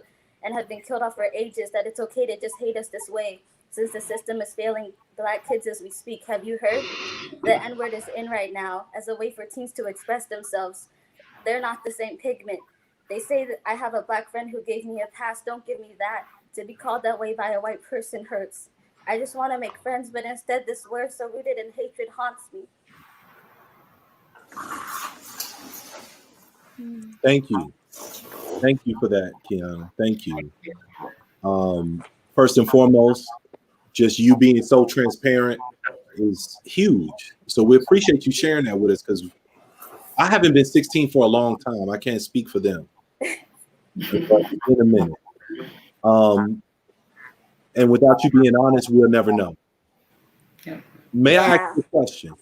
and have been killed off for ages that it's okay to just hate us this way. Since the system is failing Black kids as we speak, have you heard? The N-word is in right now as a way for teens to express themselves. They're not the same pigment. They say that I have a Black friend who gave me a pass. Don't give me that. To be called that way by a white person hurts. I just want to make friends, but instead this word so rooted in hatred haunts me. Thank you. Thank you for that, Kiana. Thank you. First and foremost, just you being so transparent is huge. So we appreciate you sharing that with us, because I haven't been 16 for a long time. I can't speak for them. In a minute. And without you being honest, we'll never know. Yeah. May I ask you a question?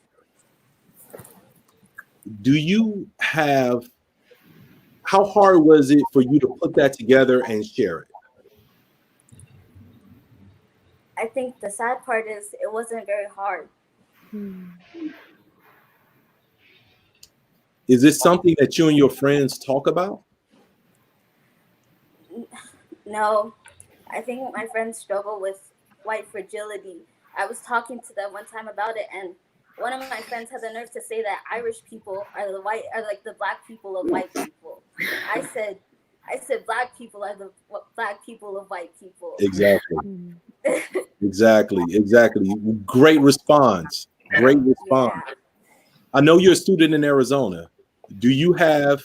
Do you have, how hard was it for you to put that together and share it? I think the sad part is it wasn't very hard. Is this something that you and your friends talk about? No, I think my friends struggle with white fragility. I was talking to them one time about it, and one of my friends had the nerve to say that Irish people are like the Black people of white people. I said Black people are the Black people of white people. Exactly. Exactly. Great response. Great response. Yeah. I know you're a student in Arizona. Do you have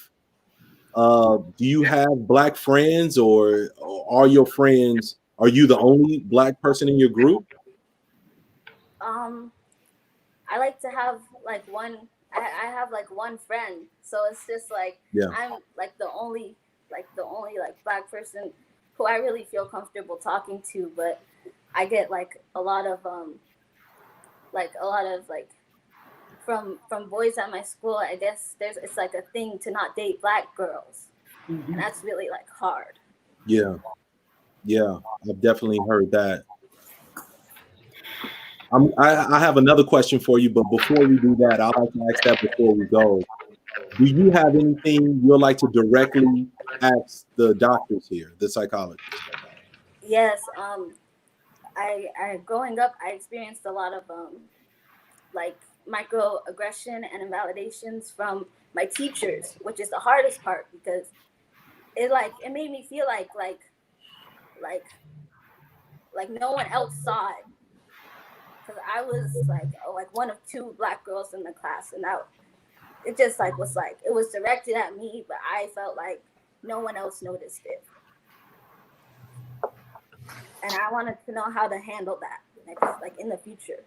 Black friends, or are your friends, are you the only Black person in your group? I like to have like one. I have like one friend, so it's just like I'm like the only like Black person who I really feel comfortable talking to. But I get like a lot of from boys at my school. I guess it's like a thing to not date Black girls, and that's really like hard. Yeah, I've definitely heard that. I have another question for you, but before we do that, I'd like to ask that before we go. Do you have anything you'd like to directly ask the doctors here, the psychologists? Yes. I growing up, I experienced a lot of like microaggression and invalidations from my teachers, which is the hardest part, because it made me feel like no one else saw it, because I was like one of two Black girls in the class, and it just it was directed at me, but I felt like no one else noticed it, and I wanted to know how to handle that next, like in the future.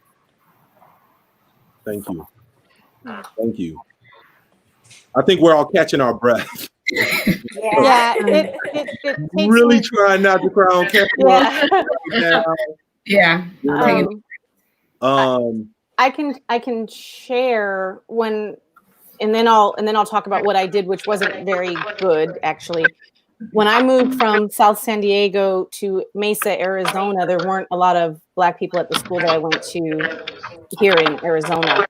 Thank you. Thank you. I think we're all catching our breath. Yeah, it takes Really me- trying not to cry on camera. Yeah. Yeah. I can share when, and then I'll talk about what I did, which wasn't very good actually. When I moved from South San Diego to Mesa, Arizona, there weren't a lot of Black people at the school that I went to here in Arizona.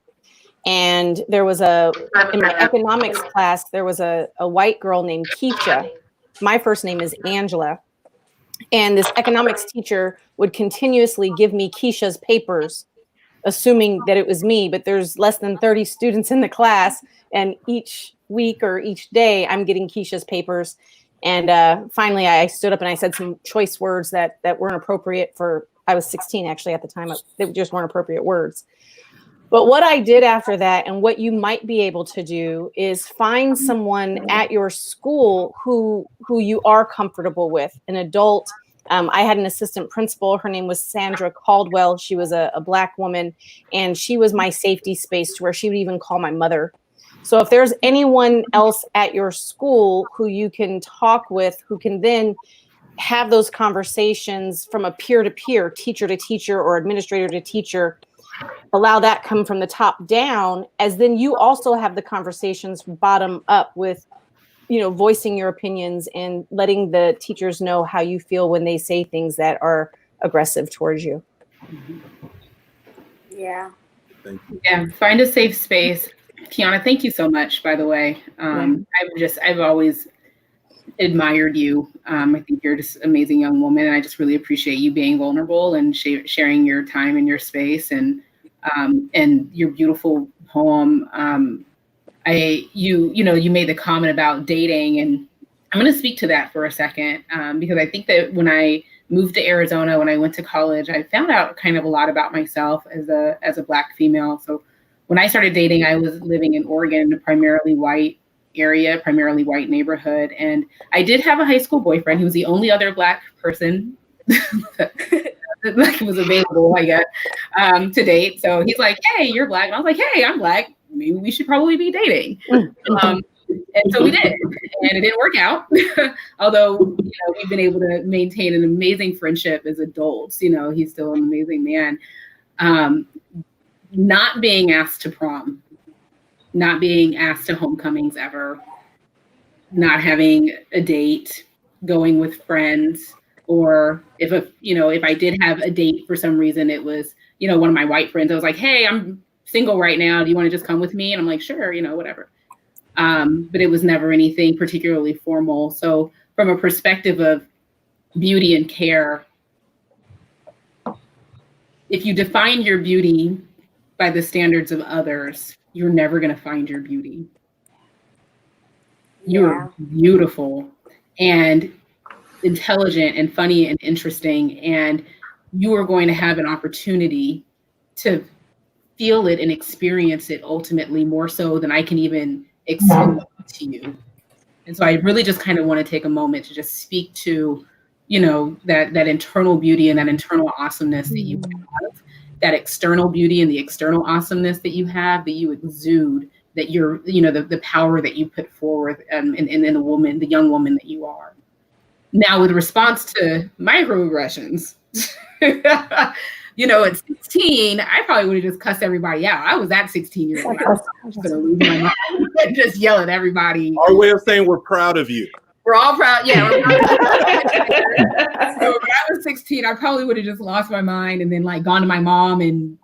And there was in my economics class, there was a white girl named Keisha. My first name is Angela. And this economics teacher would continuously give me Keisha's papers, assuming that it was me, but there's less than 30 students in the class. And each week or each day, I'm getting Keisha's papers. And finally, I stood up and I said some choice words that weren't appropriate for, I was 16 actually at the time, they just weren't appropriate words. But what I did after that, and what you might be able to do, is find someone at your school who you are comfortable with, an adult. I had an assistant principal. Her name was Sandra Caldwell. She was a Black woman, and she was my safety space to where she would even call my mother. So if there's anyone else at your school who you can talk with, who can then have those conversations from a peer-to-peer, teacher to teacher or administrator to teacher, allow that come from the top down, as then you also have the conversations bottom up with, voicing your opinions and letting the teachers know how you feel when they say things that are aggressive towards you. Yeah. Thank you. Yeah. Find a safe space. Kiana, thank you so much, by the way. I've always admired you. I think you're just an amazing young woman, and I just really appreciate you being vulnerable and sharing your time and your space and your beautiful poem. You made the comment about dating, and I'm going to speak to that for a second because I think that when I moved to Arizona, when I went to college, I found out kind of a lot about myself as a Black female. So when I started dating, I was living in Oregon, a primarily white area, primarily white neighborhood, and I did have a high school boyfriend. He was the only other Black person that was available, I guess, to date. So he's like, "Hey, you're Black," and I was like, "Hey, I'm Black. Maybe we should probably be dating." And so we did, and it didn't work out. Although we've been able to maintain an amazing friendship as adults. He's still an amazing man. Not being asked to prom, not being asked to homecomings ever, not having a date, going with friends, or if I did have a date for some reason, it was one of my white friends. I was like, "Hey, I'm single right now. Do you want to just come with me?" And I'm like, "Sure, whatever." But it was never anything particularly formal. So from a perspective of beauty and care, if you define your beauty by the standards of others, you're never going to find your beauty. You're beautiful and intelligent and funny and interesting, and you are going to have an opportunity to feel it and experience it ultimately more so than I can even explain to you. And so I really just kind of want to take a moment to just speak to, that internal beauty and that internal awesomeness that you have, that external beauty and the external awesomeness that you exude, that you're, the power that you put forward in the young woman that you are. Now, with response to microaggressions, at 16, I probably would have just cussed everybody out. I was that 16-year-old. I was just going to lose my mind and just yell at everybody. Our way of saying we're proud of you. We're all proud. Yeah. We're proud. So when I was 16, I probably would have just lost my mind and then gone to my mom and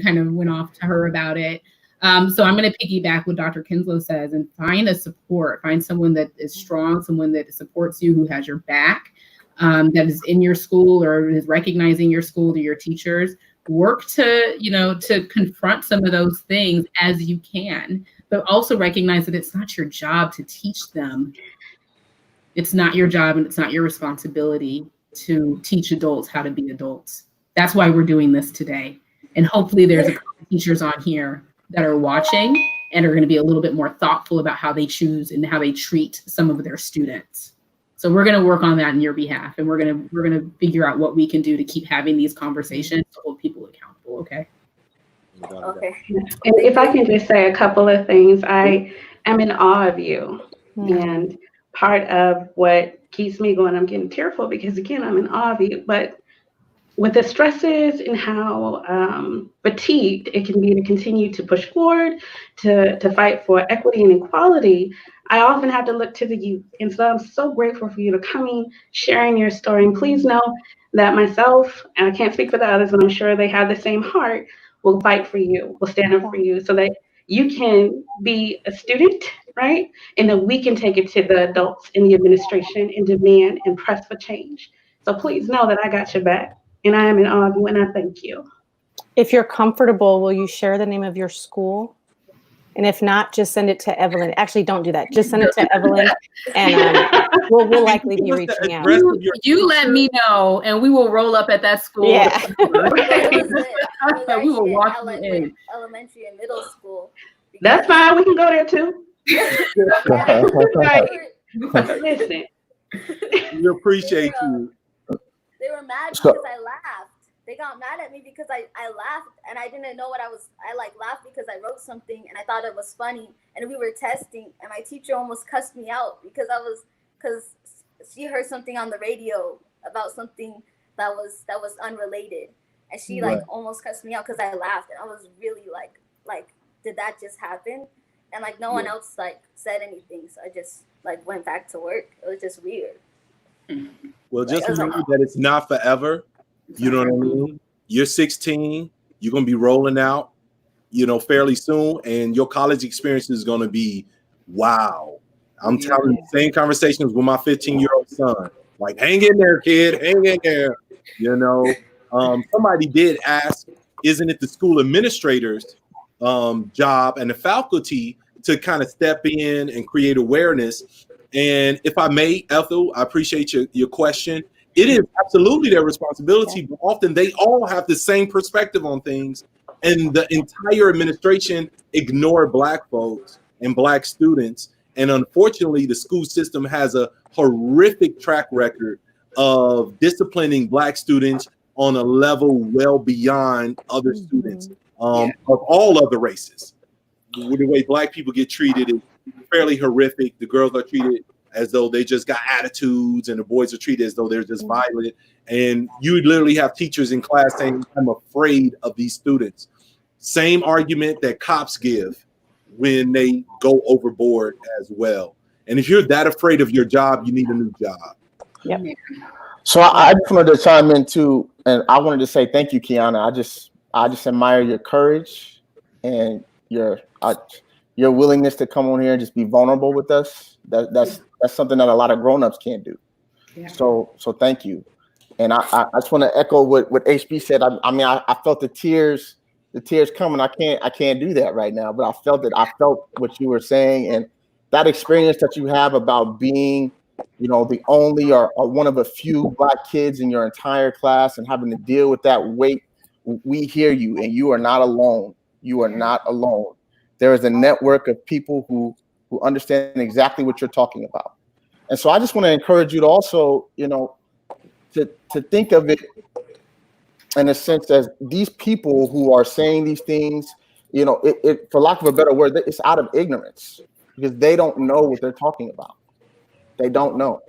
kind of went off to her about it. So I'm going to piggyback what Dr. Kenzslowe says and find a support. Find someone that is strong, someone that supports you, who has your back, that is in your school or is recognizing your school to your teachers. Work to confront some of those things as you can, but also recognize that it's not your job to teach them. It's not your job and it's not your responsibility to teach adults how to be adults. That's why we're doing this today. And hopefully there's a couple of teachers on here that are watching and are going to be a little bit more thoughtful about how they choose and how they treat some of their students. So we're going to work on that on your behalf, and we're going to figure out what we can do to keep having these conversations to hold people accountable. Okay. Okay. And if I can just say a couple of things, I am in awe of you. And part of what keeps me going, I'm getting tearful because, again, I'm in awe of you. But with the stresses and how fatigued it can be to continue to push forward, to fight for equity and equality, I often have to look to the youth. And so I'm so grateful for you to coming, sharing your story. And please know that myself, and I can't speak for the others, but I'm sure they have the same heart, will fight for you, will stand up for you so that you can be a student, right? And that we can take it to the adults in the administration and demand and press for change. So please know that I got your back. And I am in awe of you, and I thank you. If you're comfortable, will you share the name of your school? And if not, just send it to Evelyn. Actually, don't do that. Just send it to Evelyn, and we'll likely be reaching out. You let me know, and we will roll up at that school. Yeah. It was We will actually walk at you in. elementary and middle school. That's fine. We can go there too. Right. Listen. We appreciate you. They were mad So- because I laughed. They got mad at me because I laughed and I didn't know what I laughed because I wrote something and I thought it was funny and we were testing and my teacher almost cussed me out because she heard something on the radio about something that was unrelated and she almost cussed me out because I laughed and I was really like did that just happen? And no one else said anything, so I just went back to work. It was just weird. Well, just remember that it's not forever. You know what I mean? You're 16. You're going to be rolling out, fairly soon. And your college experience is going to be, wow. I'm telling you, same conversations with my 15-year-old son. Hang in there, kid. Hang in there. Somebody did ask, isn't it the school administrator's job and the faculty to kind of step in and create awareness? And if I may, Ethel, I appreciate your question. It is absolutely their responsibility, but often they all have the same perspective on things. And the entire administration ignore Black folks and Black students. And unfortunately, the school system has a horrific track record of disciplining Black students on a level well beyond other students of all other races. The way Black people get treated is fairly horrific. The girls are treated as though they just got attitudes, and the boys are treated as though they're just violent. And you literally have teachers in class saying, I'm afraid of these students. Same argument that cops give when they go overboard as well. And if you're that afraid of your job, you need a new job. Yep. So I just wanted to chime in too, and I wanted to say thank you, Kiana. I just admire your courage and your willingness to come on here and just be vulnerable with us. That's something that a lot of grown-ups can't do. Yeah. So thank you. And I just want to echo what HB said. I felt the tears coming. I can't do that right now, but I felt it. I felt what you were saying, and that experience that you have about being, the only or one of a few Black kids in your entire class and having to deal with that weight. We hear you, and you are not alone. You are not alone. There is a network of people who understand exactly what you're talking about. And so I just want to encourage you to also, to think of it in a sense as these people who are saying these things, it for lack of a better word, it's out of ignorance because they don't know what they're talking about. They don't know.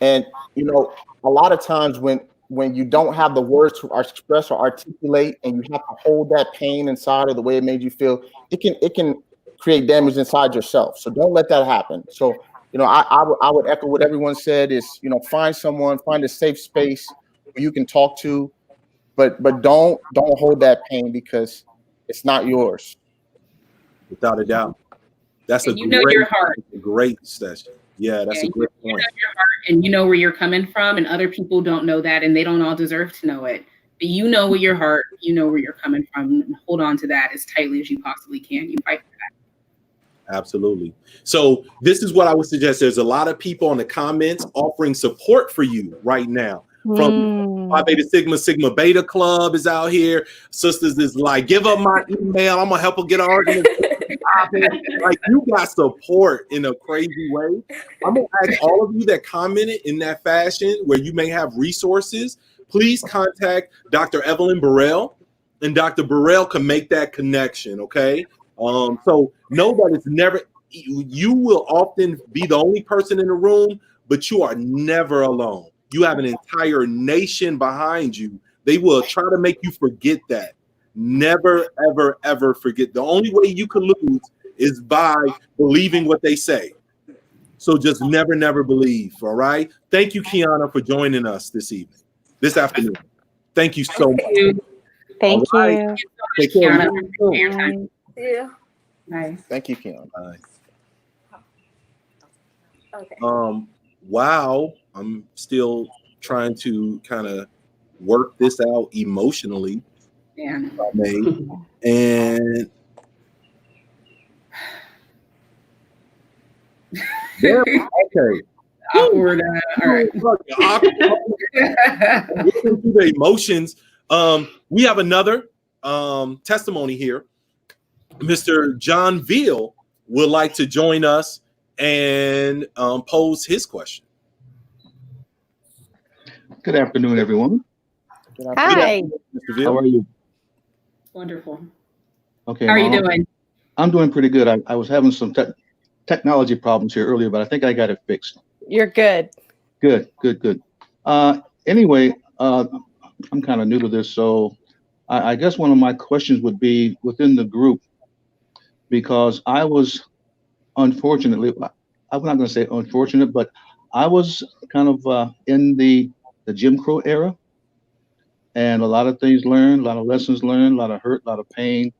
And, a lot of times when you don't have the words to express or articulate and you have to hold that pain inside or the way it made you feel, it can create damage inside yourself. So don't let that happen. So, I would echo what everyone said is, find a safe space where you can talk to, but don't hold that pain because it's not yours. Without a doubt. That's your heart. A great session. Yeah, that's a great point. You know your heart and you know where you're coming from, and other people don't know that, and they don't all deserve to know it. But you know with your heart, you know where you're coming from, and hold on to that as tightly as you possibly can. You fight for that. Absolutely. So this is what I would suggest. There's a lot of people in the comments offering support for you right now. From Phi Beta Sigma Beta Club is out here. Sisters is like, give up my email. I'm gonna help her get an argument. Like, you got support in a crazy way. I'm gonna ask all of you that commented in that fashion where you may have resources. Please contact Dr. Evelyn Burrell and Dr. Burrell can make that connection, okay? So know that it's never, you will often be the only person in the room, but you are never alone. You have an entire nation behind you. They will try to make you forget that. Never, ever, ever forget. The only way you can lose is by believing what they say. So just never, never believe, all right? Thank you, Kiana, for joining us this afternoon. Thank you so much. Thank All right. you. Take care. Kiana. Yeah. Nice. Thank you, Keon. Bye. Okay. Wow, I'm still trying to kind of work this out emotionally, Yeah. if I may. And yeah, okay. Awkward. All right. Listen to the emotions. We have another testimony here. Mr. John Veal would like to join us and pose his question. Good afternoon, everyone. Hi. Mr. Veal. How are you? Wonderful. Okay. How are you doing? I'm doing pretty good. I was having some technology problems here earlier, but I think I got it fixed. You're good. Good. Anyway, I'm kind of new to this, so I guess one of my questions would be within the group, because I was, unfortunately, I'm not going to say unfortunate, but I was kind of in the Jim Crow era, and a lot of things learned, a lot of lessons learned, a lot of hurt, a lot of pain.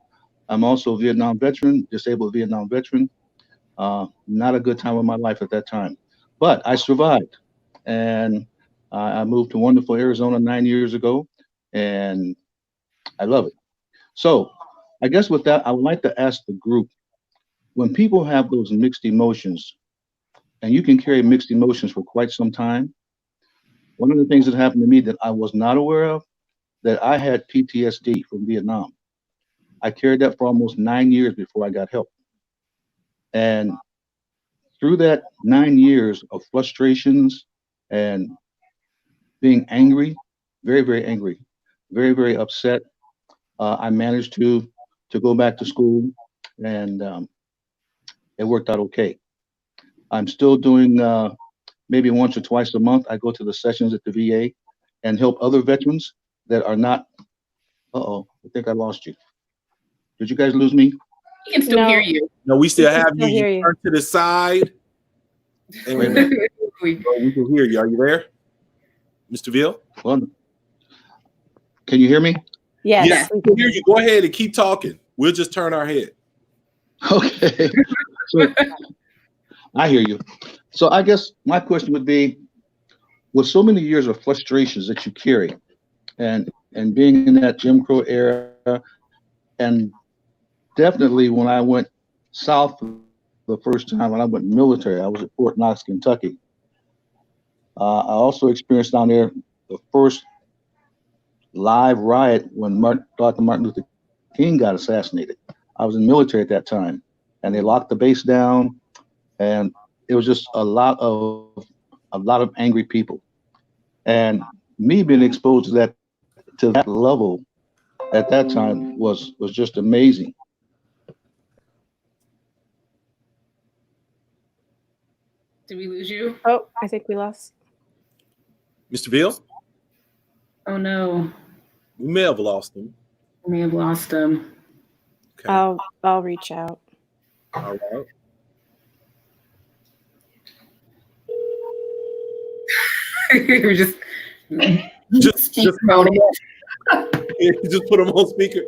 I'm also a Vietnam veteran, disabled Vietnam veteran. Not a good time of my life at that time, but I survived, and I moved to wonderful Arizona 9 years ago, and I love it. So I guess with that, I would like to ask the group, when people have those mixed emotions, and you can carry mixed emotions for quite some time, one of the things that happened to me that I was not aware of, that I had PTSD from Vietnam. I carried that for almost 9 years before I got help. And through that 9 years of frustrations and being angry, very, very angry, very, very upset, I managed to go back to school, and it worked out okay. I'm still doing maybe once or twice a month. I go to the sessions at the VA and help other veterans that are not. Uh-oh, I think I lost you. Did you guys lose me? We can still hear you. No, we still We can have still you. hear You you. turn to the side, and Wait a minute. we can hear you. Are you there, Mr. Veal? Well, can you hear me? Yes. Yeah, we can hear you. Go ahead and keep talking. We'll just turn our head. Okay. So, I hear you. So I guess my question would be, with so many years of frustrations that you carry, and being in that Jim Crow era, and definitely when I went south the first time, when I went military, I was at Fort Knox, Kentucky. I also experienced down there the first live riot when Dr. Martin Luther King got assassinated. I was in the military at that time, and they locked the base down, and it was just a lot of angry people. And me being exposed to that level at that time was just amazing. Did we lose you? Oh, I think we lost. Mr. Veal? Oh no. We may have lost him. We may have lost him. Okay. I'll reach out. All right. We're just Just phone. just put him on speaker.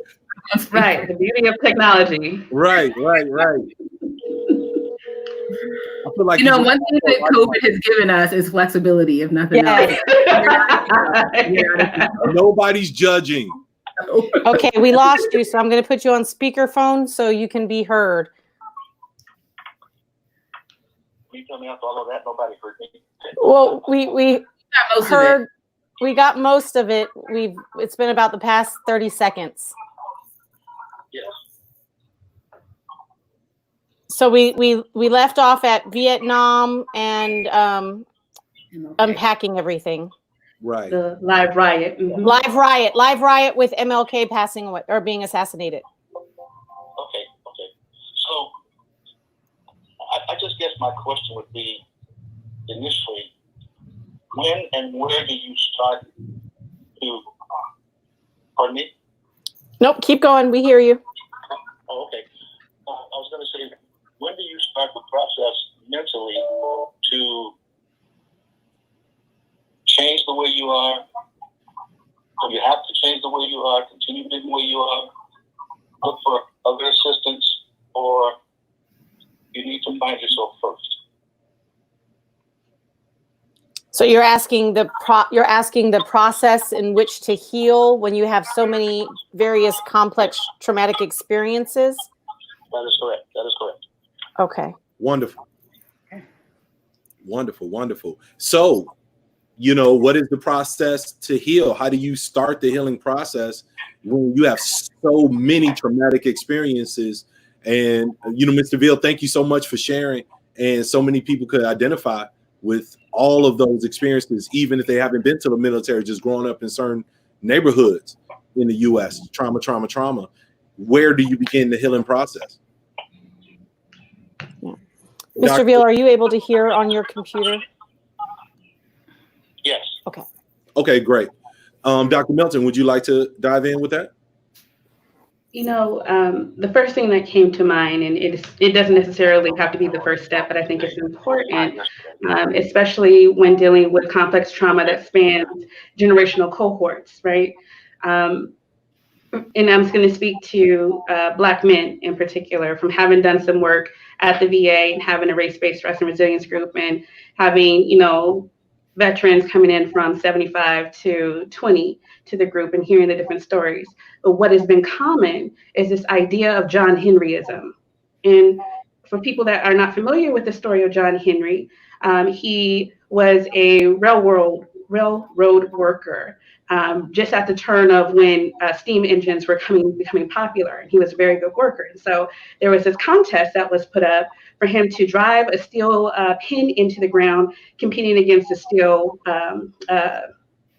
Right, the beauty of technology. Right. I feel like One thing that COVID has given us is flexibility, if nothing Yes. else. nobody's judging. Okay, we lost you, so I'm going to put you on speakerphone so you can be heard. You tell me after all of that, nobody heard me. Well, we Most of heard, it. we got most of it. It's been about the past 30 seconds. Yes. So we left off at Vietnam and Okay. unpacking everything. Right. The live riot. Mhm. Live riot with MLK passing away or being assassinated. Okay. So I just guess my question would be initially, when and where do you start to, pardon me? Nope, keep going. We hear you. Oh, okay. I was going to say, when do you start the process mentally to change the way you are? So you have to change the way you are, continue being the way you are, look for other assistance, or you need to find yourself first? So you're asking the process in which to heal when you have so many various complex traumatic experiences? That is correct. Okay. Wonderful. So, what is the process to heal? How do you start the healing process when you have so many traumatic experiences? And, Mr. Veal, thank you so much for sharing. And so many people could identify with all of those experiences, even if they haven't been to the military, just growing up in certain neighborhoods in the U.S. Trauma. Where do you begin the healing process? Yeah. Mr. Veal, are you able to hear on your computer? Yes. Okay, great. Dr. Melton, would you like to dive in with that? The first thing that came to mind, and it doesn't necessarily have to be the first step, but I think it's important, especially when dealing with complex trauma that spans generational cohorts, right? And I'm just going to speak to Black men in particular, from having done some work at the VA and having a race-based stress and resilience group, and having, veterans coming in from 75 to 20 to the group and hearing the different stories. But what has been common is this idea of John Henryism. And for people that are not familiar with the story of John Henry, he was a railroad worker just at the turn of when steam engines were becoming popular. And he was a very good worker. And so there was this contest that was put up for him to drive a steel pin into the ground, competing against a steel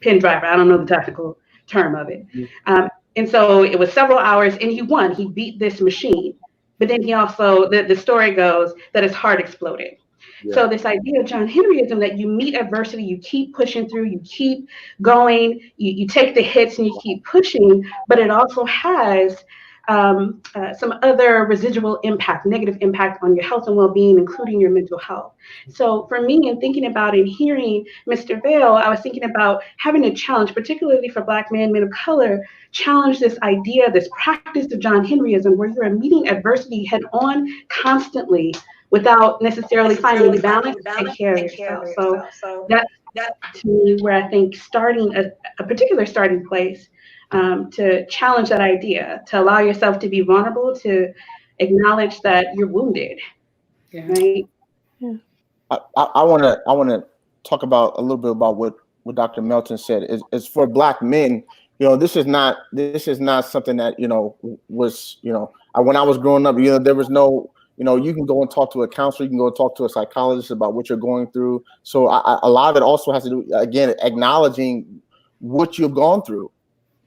pin driver. I don't know the technical term of it. And so it was several hours, and he won. He beat this machine. But then he also, the story goes that his heart exploded. Yeah. So this idea of John Henryism, that you meet adversity, you keep pushing through, you keep going, you take the hits and you keep pushing, but it also has some other residual impact, negative impact on your health and well-being, including your mental health. So for me, in thinking about and hearing Mr. Veal, I was thinking about having a challenge, particularly for Black men of color, challenge this idea, this practice of John Henryism, where you're meeting adversity head on constantly without necessarily finding the balance to take care of yourself. So that's to me where I think starting a particular starting place to challenge that idea, to allow yourself to be vulnerable, to acknowledge that you're wounded, right? Yeah. I want to talk about a little bit about what Dr. Melton said. Is for Black men, this is not something that was when I was growing up, there was no. You can go and talk to a counselor, you can go and talk to a psychologist about what you're going through. So a lot of it also has to do, again, acknowledging what you've gone through,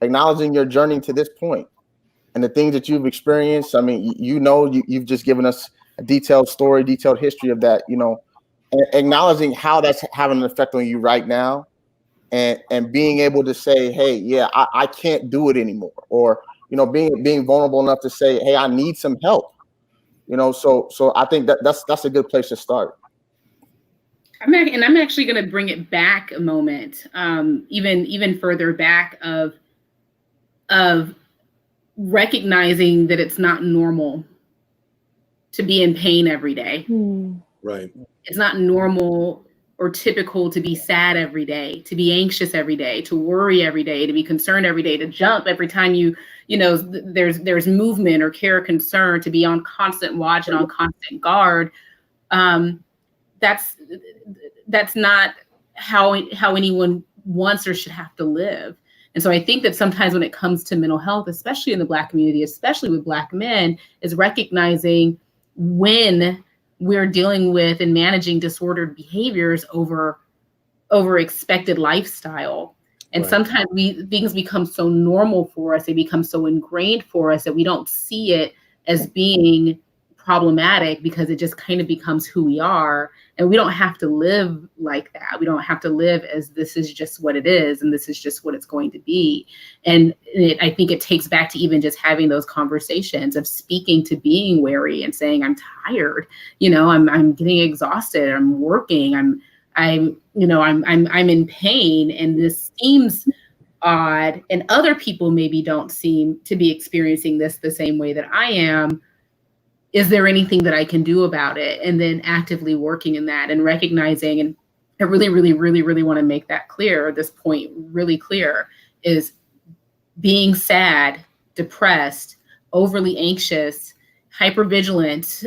acknowledging your journey to this point and the things that you've experienced. I mean, you've just given us a detailed story, detailed history of that, acknowledging how that's having an effect on you right now, and being able to say, hey, yeah, I can't do it anymore. Or, being vulnerable enough to say, hey, I need some help. So I think that's a good place to start. I'm actually going to bring it back a moment, even further back of recognizing that it's not normal to be in pain every day. Right. It's not normal or typical to be sad every day, to be anxious every day, to worry every day, to be concerned every day, to jump every time there's movement or care or concern, to be on constant watch and on constant guard. That's not how anyone wants or should have to live. And so I think that sometimes when it comes to mental health, especially in the Black community, especially with Black men, is recognizing when we're dealing with and managing disordered behaviors over over expected lifestyle. And sometimes things become so normal for us, they become so ingrained for us that we don't see it as being problematic because it just kind of becomes who we are. And we don't have to live like that. We don't have to live as this is just what it is and this is just what it's going to be. And I think it takes back to even just having those conversations of speaking to being wary and saying, I'm tired, I'm getting exhausted, I'm working, I'm in pain, and this seems odd, and other people maybe don't seem to be experiencing this the same way that I am. Is there anything that I can do about it? And then actively working in that and recognizing, and I really, really, really, really want to make that clear, this point really clear, is being sad, depressed, overly anxious, hypervigilant,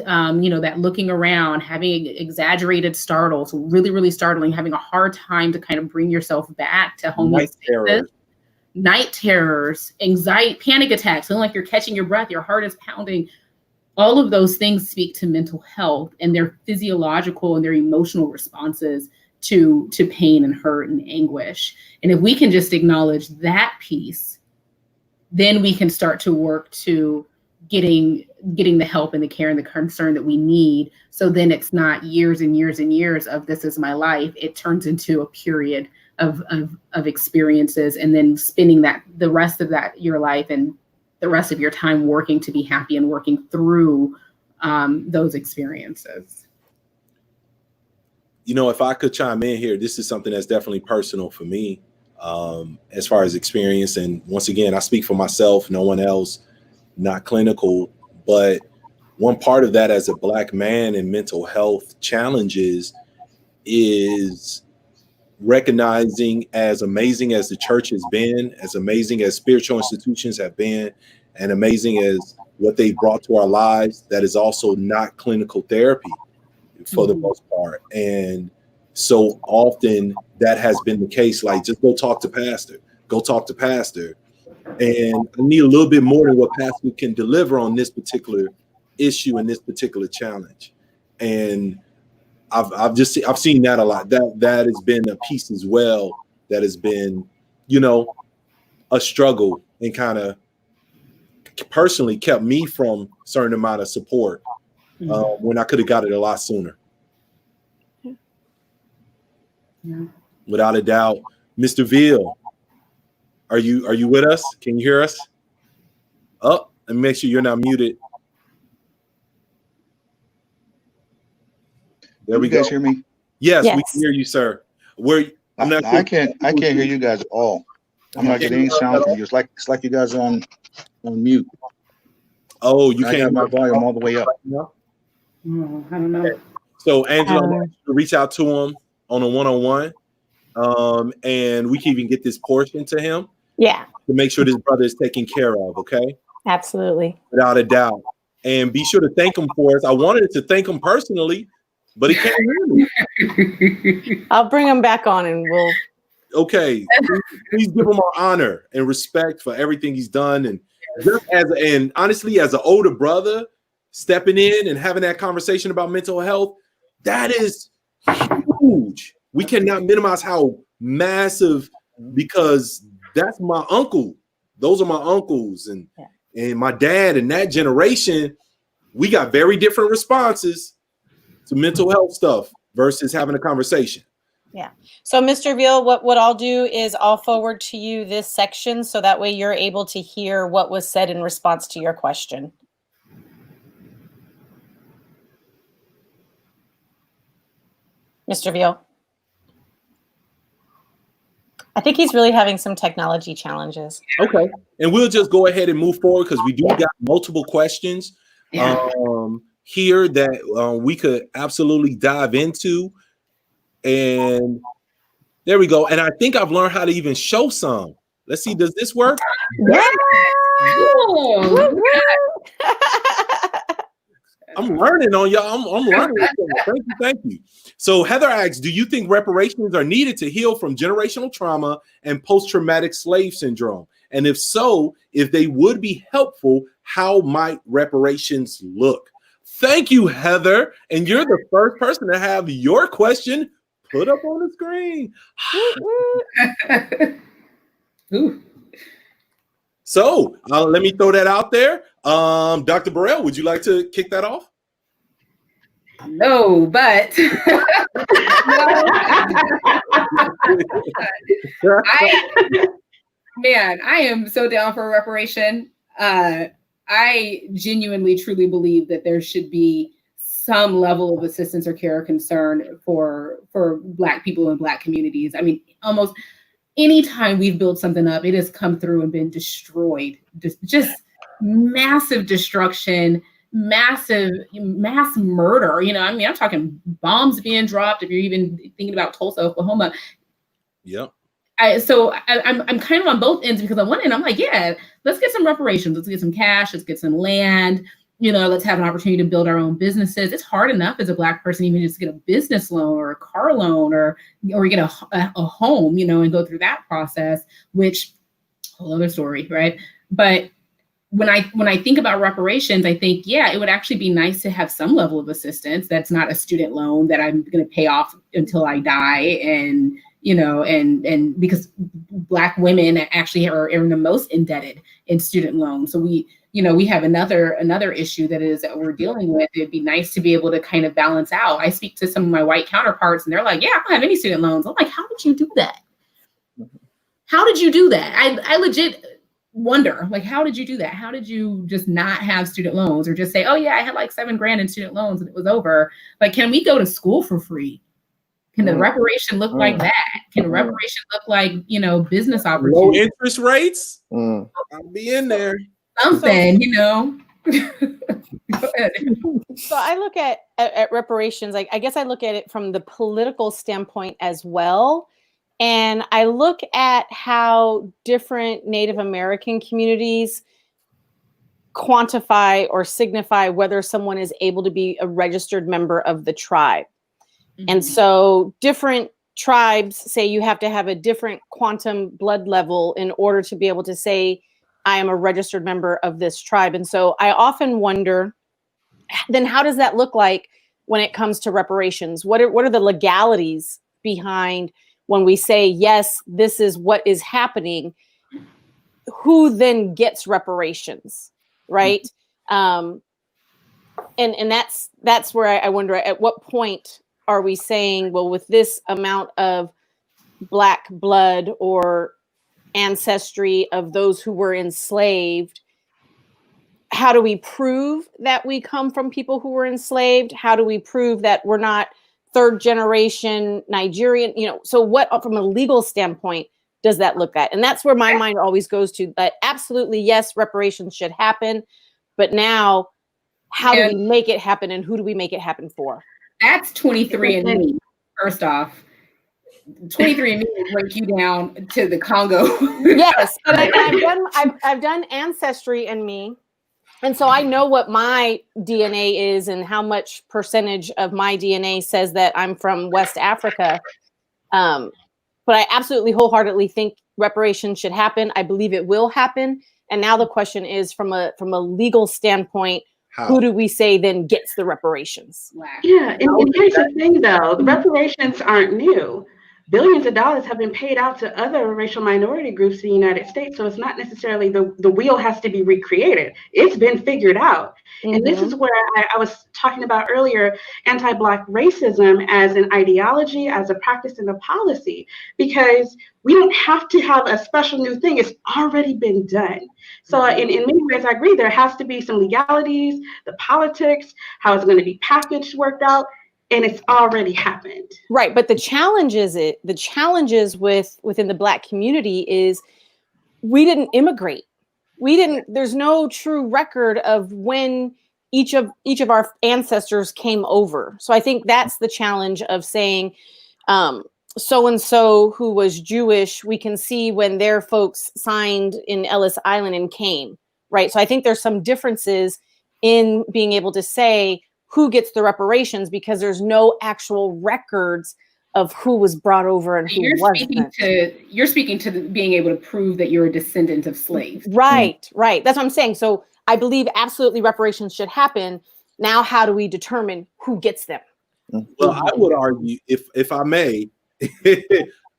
that looking around, having exaggerated startles, really, really startling, having a hard time to kind of bring yourself back to homeostasis, night terrors, anxiety, panic attacks, feeling like you're catching your breath, your heart is pounding. All of those things speak to mental health and their physiological and their emotional responses to pain and hurt and anguish. And if we can just acknowledge that piece, then we can start to work to getting the help and the care and the concern that we need. So then it's not years and years and years of this is my life. It turns into a period of experiences, and then spending the rest of your life and the rest of your time working to be happy and working through those experiences. If I could chime in here, this is something that's definitely personal for me as far as experience. And once again, I speak for myself, no one else, not clinical. But one part of that as a Black man in mental health challenges is recognizing, as amazing as the church has been, as amazing as spiritual institutions have been, and amazing as what they brought to our lives, that is also not clinical therapy for the most part. And so often that has been the case, like, just go talk to pastor. And I need a little bit more than what pastor can deliver on this particular issue and this particular challenge. And I've seen that a lot. That has been a piece as well that has been, a struggle, and kind of personally kept me from a certain amount of support when I could have got it a lot sooner. Yeah. Without a doubt. Mr. Veal, are you with us? Can you hear us? Oh, and make sure you're not muted. There we go. You guys hear me? Yes, we can hear you, sir. I can't hear you guys at all. I'm not getting any sound from you. It's like you guys are on mute. Oh, you I can't have my volume all the way up. I don't know. So Angela, reach out to him on a one-on-one, and we can even get this portion to him. Yeah. To make sure this brother is taken care of. Okay. Absolutely. Without a doubt. And be sure to thank him for us. I wanted to thank him personally, but he can't hear me. I'll bring him back on and we'll. Okay. Please give him our honor and respect for everything he's done. And just and honestly, as an older brother, stepping in and having that conversation about mental health, that is huge. We cannot minimize how massive, because that's my uncle. Those are my uncles and my dad and that generation. We got very different responses to mental health stuff versus having a conversation. Yeah. So Mr. Veal, what I'll do is I'll forward to you this section so that way you're able to hear what was said in response to your question. Mr. Veal. I think he's really having some technology challenges. Okay. And we'll just go ahead and move forward because we do got multiple questions here that we could absolutely dive into. And there we go. And I think I've learned how to even show some. Let's see, does this work? Yeah. I'm learning on y'all. I'm learning. Thank you. So Heather asks, do you think reparations are needed to heal from generational trauma and post-traumatic slave syndrome? And if so, if they would be helpful, how might reparations look? Thank you, Heather. And you're the first person to have your question Put up on the screen. Ooh. So let me throw that out there. Dr. Burrell, would you like to kick that off? No, but I am so down for reparation. I genuinely, truly believe that there should be some level of assistance or care or concern for Black people and Black communities. I mean, almost anytime we've built something up, it has come through and been destroyed. Just massive destruction, mass murder. You know, I mean, I'm talking bombs being dropped. If you're even thinking about Tulsa, Oklahoma. Yep. So I'm kind of on both ends, because on one end I'm like, yeah, let's get some reparations, let's get some cash, let's get some land, you know, let's have an opportunity to build our own businesses. It's hard enough as a Black person even just to get a business loan or a car loan or get a home, you know, and go through that process, which whole other story, right? But when I think about reparations, I think, yeah, it would actually be nice to have some level of assistance that's not a student loan that I'm going to pay off until I die, and you know, and because Black women actually are the most indebted in student loans. So we have another issue that we're dealing with. It'd be nice to be able to kind of balance out. I speak to some of my white counterparts and they're like, yeah, I don't have any student loans. I'm like, how did you do that? How did you do that? I legit wonder, like, how did you do that? How did you just not have student loans, or just say, oh yeah, I had like $7,000 in student loans and it was over? Like, can we go to school for free? Can the reparation look like that? Can the reparation look like, you know, business opportunities? Low interest rates? I'll be in there. Something, you know. Go ahead. So I look at reparations, like, I guess I look at it from the political standpoint as well. And I look at how different Native American communities quantify or signify whether someone is able to be a registered member of the tribe. And so different tribes say you have to have a different quantum blood level in order to be able to say, I am a registered member of this tribe. And so I often wonder, then how does that look like when it comes to reparations? What are the legalities behind when we say, yes, this is what is happening? Who then gets reparations, right? And that's where I wonder, at what point are we saying, well, with this amount of Black blood or ancestry of those who were enslaved, how do we prove that we come from people who were enslaved? How do we prove that we're not third generation Nigerian? You know, so what, from a legal standpoint, does that look at? And that's where my mind always goes to. But absolutely, yes, reparations should happen. But now, how do we make it happen, and who do we make it happen for? That's 23andMe. First off, 23andMe will break you down to the Congo. Yes, but I've done Ancestry&Me, and so I know what my DNA is and how much percentage of my DNA says that I'm from West Africa. But I absolutely wholeheartedly think reparations should happen. I believe it will happen. And now the question is, from a legal standpoint, who do we say then gets the reparations? Yeah, and here's the thing, though. The reparations aren't new. Billions of dollars have been paid out to other racial minority groups in the United States. So it's not necessarily the wheel has to be recreated. It's been figured out. And this is where I was talking about earlier, anti-Black racism as an ideology, as a practice, and a policy, because we don't have to have a special new thing. It's already been done. So in many ways, I agree. There has to be some legalities, the politics, how it's going to be packaged, worked out. And it's already happened. Right. But the challenges within the Black community is we didn't immigrate. There's no true record of when each of our ancestors came over. So I think that's the challenge of saying so-and-so who was Jewish, we can see when their folks signed in Ellis Island and came. Right. So I think there's some differences in being able to say who gets the reparations, because there's no actual records of who was brought over and who wasn't. You're speaking to being able to prove that you're a descendant of slaves. Right, right. That's what I'm saying. So I believe absolutely reparations should happen. Now, how do we determine who gets them? Well, I would argue, if I may,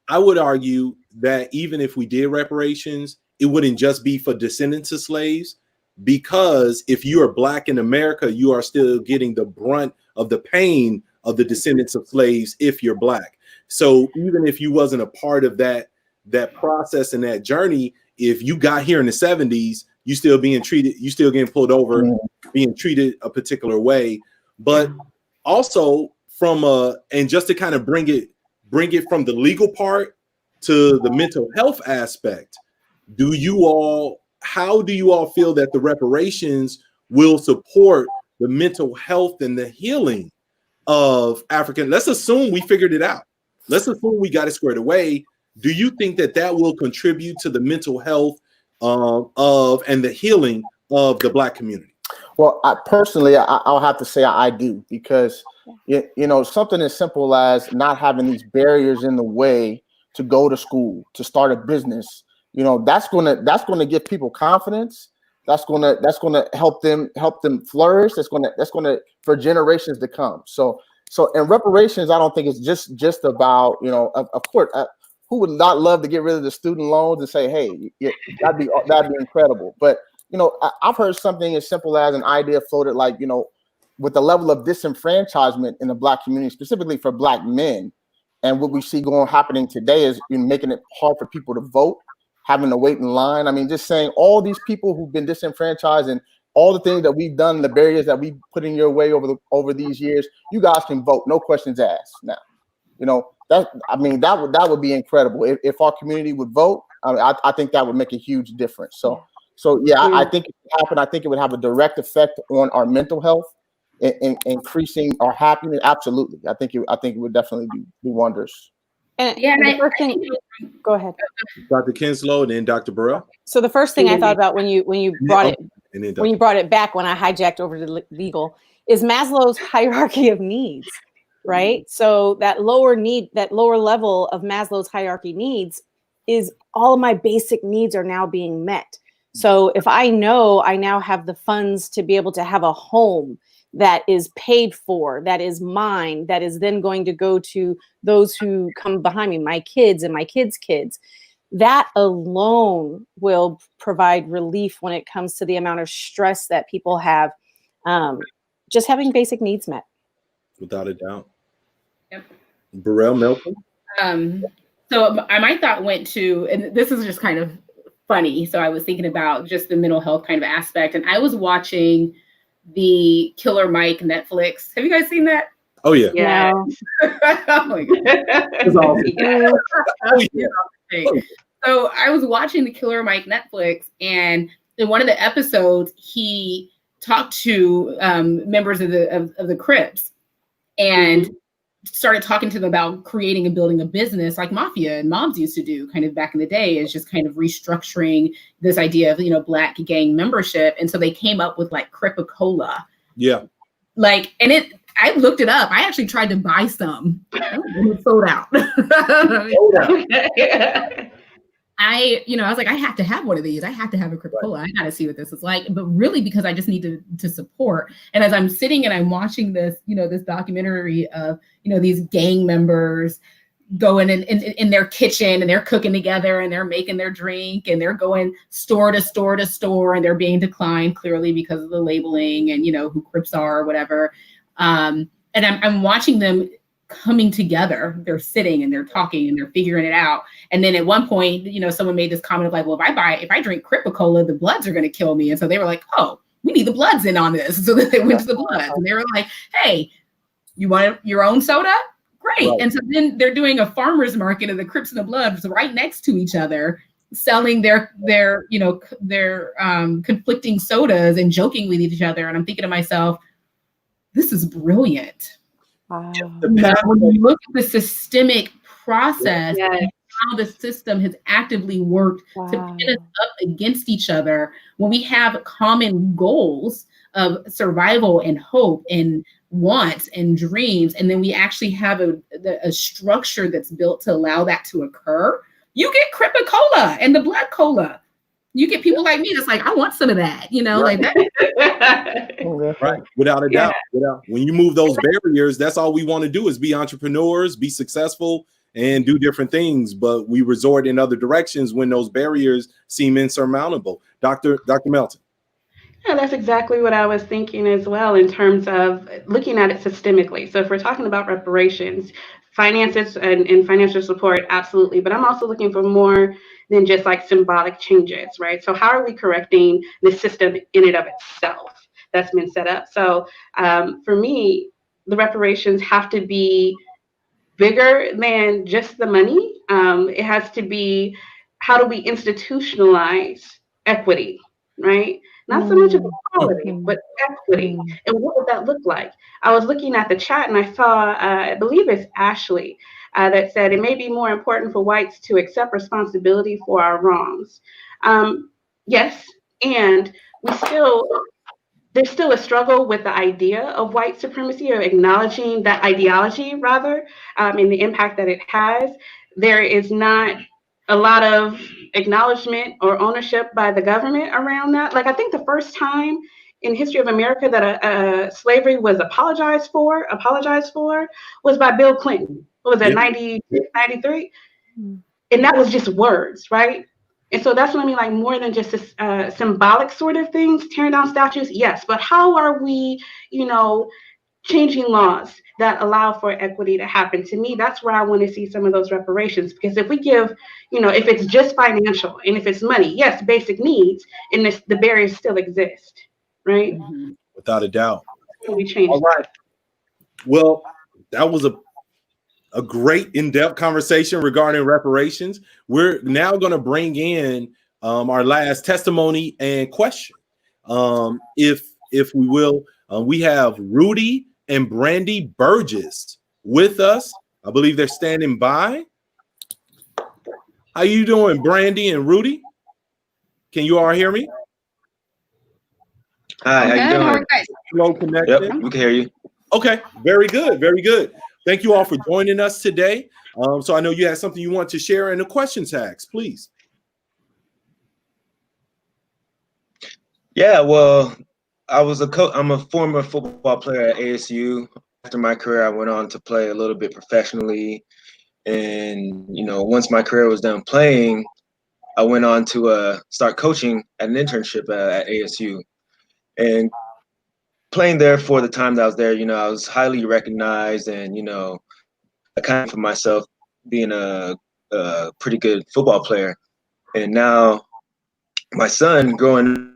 I would argue that even if we did reparations, it wouldn't just be for descendants of slaves, because if you are Black in America, you are still getting the brunt of the pain of the descendants of slaves if you're Black. So even if you wasn't a part of that process and that journey, if you got here in the 70s, you still being treated, you still getting pulled over, being treated a particular way. But also and just to kind of bring it from the legal part to the mental health aspect, how do you all feel that the reparations will support the mental health and the healing of African? Let's assume we figured it out. Let's assume we got it squared away. Do you think that will contribute to the mental health and the healing of the Black community? Well, I'll have to say I do, because something as simple as not having these barriers in the way to go to school, to start a business, that's gonna give people confidence. That's gonna help them flourish. That's gonna for generations to come. So in reparations, I don't think it's just about, of course, who would not love to get rid of the student loans and say, hey, that'd be incredible. But I've heard something as simple as an idea floated, like, with the level of disenfranchisement in the Black community, specifically for Black men, and what we see happening today is making it hard for people to vote, having to wait in line. I mean, just saying all these people who've been disenfranchised and all the things that we've done, the barriers that we've put in your way over these years, you guys can vote, no questions asked now. That would be incredible if our community would vote. I think that would make a huge difference. So I think it would happen. I think it would have a direct effect on our mental health, in increasing our happiness. Absolutely, I think it would definitely do wonders. And the first thing, go ahead, Dr. Kenzslowe, and then Dr. Burrell. So the first thing I thought about when you brought it back, when I hijacked over to legal, is Maslow's hierarchy of needs, right? So that lower level of Maslow's hierarchy needs is all of my basic needs are now being met. So if I know I now have the funds to be able to have a home that is paid for, that is mine, that is then going to go to those who come behind me, my kids and my kids' kids, that alone will provide relief when it comes to the amount of stress that people have, just having basic needs met. Without a doubt. Yep. Burrell, Melton? So my thought went to, and this is just kind of funny, so I was thinking about just the mental health kind of aspect, and I was watching the Killer Mike Netflix. Have you guys seen that? Oh yeah. Yeah. Oh my God. So I was watching the Killer Mike Netflix, and in one of the episodes, he talked to members of the Crips, and started talking to them about creating and building a business like mafia and mobs used to do kind of back in the day, is just kind of restructuring this idea of, Black gang membership. And so they came up with like Cripicola. Yeah. Like, and I looked it up. I actually tried to buy some. It sold out. I was like, I have to have one of these. I have to have a Cripicola. I got to see what this is like. But really, because I just need to support. And as I'm sitting and I'm watching this, this documentary of, these gang members going in their kitchen, and they're cooking together, and they're making their drink, and they're going store to store to store, and they're being declined clearly because of the labeling and, who Crips are or whatever. And I'm watching them coming together. They're sitting and they're talking and they're figuring it out. And then at one point, someone made this comment of like, well, if I drink Cripicola, the Bloods are going to kill me. And so they were like, oh, we need the Bloods in on this. So then they went to the Bloods, and they were like, hey, you want your own soda? Great. Right. And so then they're doing a farmer's market of the Crips and the Bloods right next to each other, selling their conflicting sodas and joking with each other. And I'm thinking to myself, this is brilliant. Wow. When you look at the systemic process, and how the system has actively worked to pin us up against each other, when we have common goals of survival and hope and wants and dreams, and then we actually have a structure that's built to allow that to occur, you get Cripicola and the Blood Cola. you get people like me that's like, I want some of that, you know, Right. like that. Right, without a Yeah. doubt. When you move those barriers, that's all we want to do is be entrepreneurs, be successful, and do different things. But we resort in other directions when those barriers seem insurmountable. Dr. Melton. Yeah, that's exactly what I was thinking as well in terms of looking at it systemically. So if we're talking about reparations, finances and financial support, absolutely. But I'm also looking for more than just like symbolic changes, right? So how are we correcting the system in and of itself that's been set up? So for me, the reparations have to be bigger than just the money. It has to be, how do we institutionalize equity, right? Not so much of equality, but equity. And what would that look like? I was looking at the chat and I saw, I believe it's Ashley, that said it may be more important for whites to accept responsibility for our wrongs. Yes, and there's still a struggle with the idea of white supremacy, or acknowledging that ideology, rather, and the impact that it has. There is not a lot of acknowledgement or ownership by the government around that. Like, I think the first time in history of America that slavery was apologized for was by Bill Clinton. What was that, 93? And that was just words, right? And so that's what I mean, like more than just this, symbolic sort of things, tearing down statues, yes, but how are we, changing laws that allow for equity to happen? To me, that's where I want to see some of those reparations, because if we give, if it's just financial and if it's money, yes, basic needs, and the barriers still exist, right? Without a doubt. We change. All right. Well, that was a great in-depth conversation regarding reparations. We're now going to bring in our last testimony and question. If we will, we have Rudy and Brandy Burgess with us. I believe they're standing by. How you doing, Brandy and Rudy? Can you all hear me? Hi, how you doing? Hello, connected. Yep, we can hear you. Okay, very good, very good. Thank you all for joining us today. So I know you had something you want to share in the question tags, please. Yeah, well, I'm a former football player at ASU. After my career, I went on to play a little bit professionally. And, once my career was done playing, I went on to start coaching at an internship at ASU. And playing there for the time that I was there, I was highly recognized, and, I kind of for myself being a pretty good football player. And now my son growing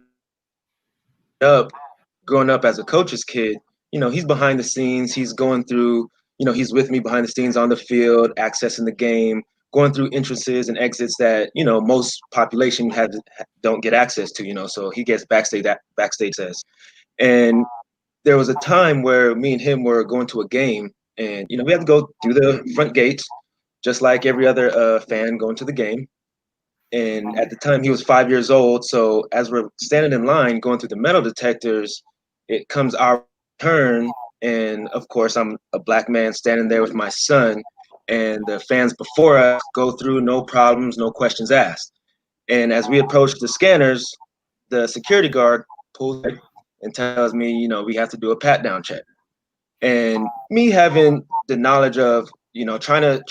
up as a coach's kid, he's behind the scenes, he's going through, he's with me behind the scenes on the field, accessing the game, going through entrances and exits that, most population don't get access to, so he gets backstage access. And there was a time where me and him were going to a game, and, we had to go through the front gates, just like every other fan going to the game. And at the time, he was 5 years old. So as we're standing in line, going through the metal detectors, it comes our turn. And of course, I'm a black man standing there with my son. And the fans before us go through, no problems, no questions asked. And as we approach the scanners, the security guard pulls and tells me, we have to do a pat down check. And me having the knowledge of, trying to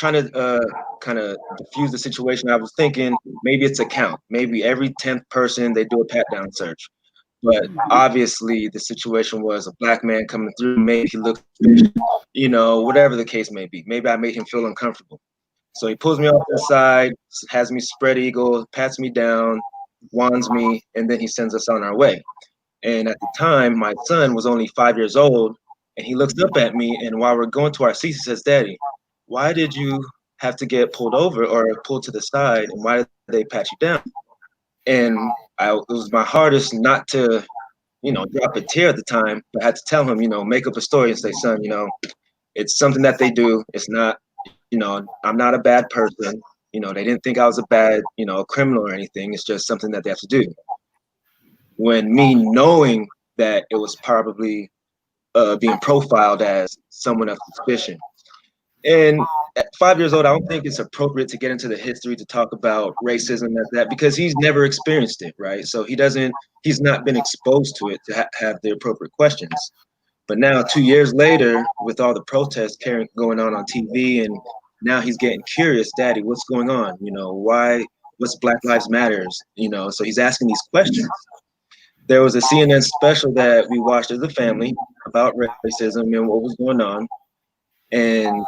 kind of diffuse the situation, I was thinking maybe it's a count. Maybe every 10th person they do a pat down search. But obviously the situation was a black man coming through. Maybe he looked, whatever the case may be. Maybe I made him feel uncomfortable. So he pulls me off the side, has me spread eagle, pats me down, wands me, and then he sends us on our way. And at the time, my son was only 5 years old, and he looks up at me, and while we're going to our seats, he says, "Daddy, why did you have to get pulled over or pulled to the side, and why did they pat you down?" And it was my hardest not to, drop a tear at the time, but I had to tell him, make up a story and say, "Son, it's something that they do. It's not, I'm not a bad person. They didn't think I was a bad, criminal or anything. It's just something that they have to do." When me knowing that it was probably being profiled as someone of suspicion. And at 5 years old, I don't think it's appropriate to get into the history to talk about racism as that, because he's never experienced it, right? So he's not been exposed to it to have the appropriate questions. But now 2 years later, with all the protests going on TV, and now he's getting curious, Daddy, what's going on? You know, what's Black Lives Matters? You know, so he's asking these questions. There was a CNN special that we watched as a family about racism and what was going on. And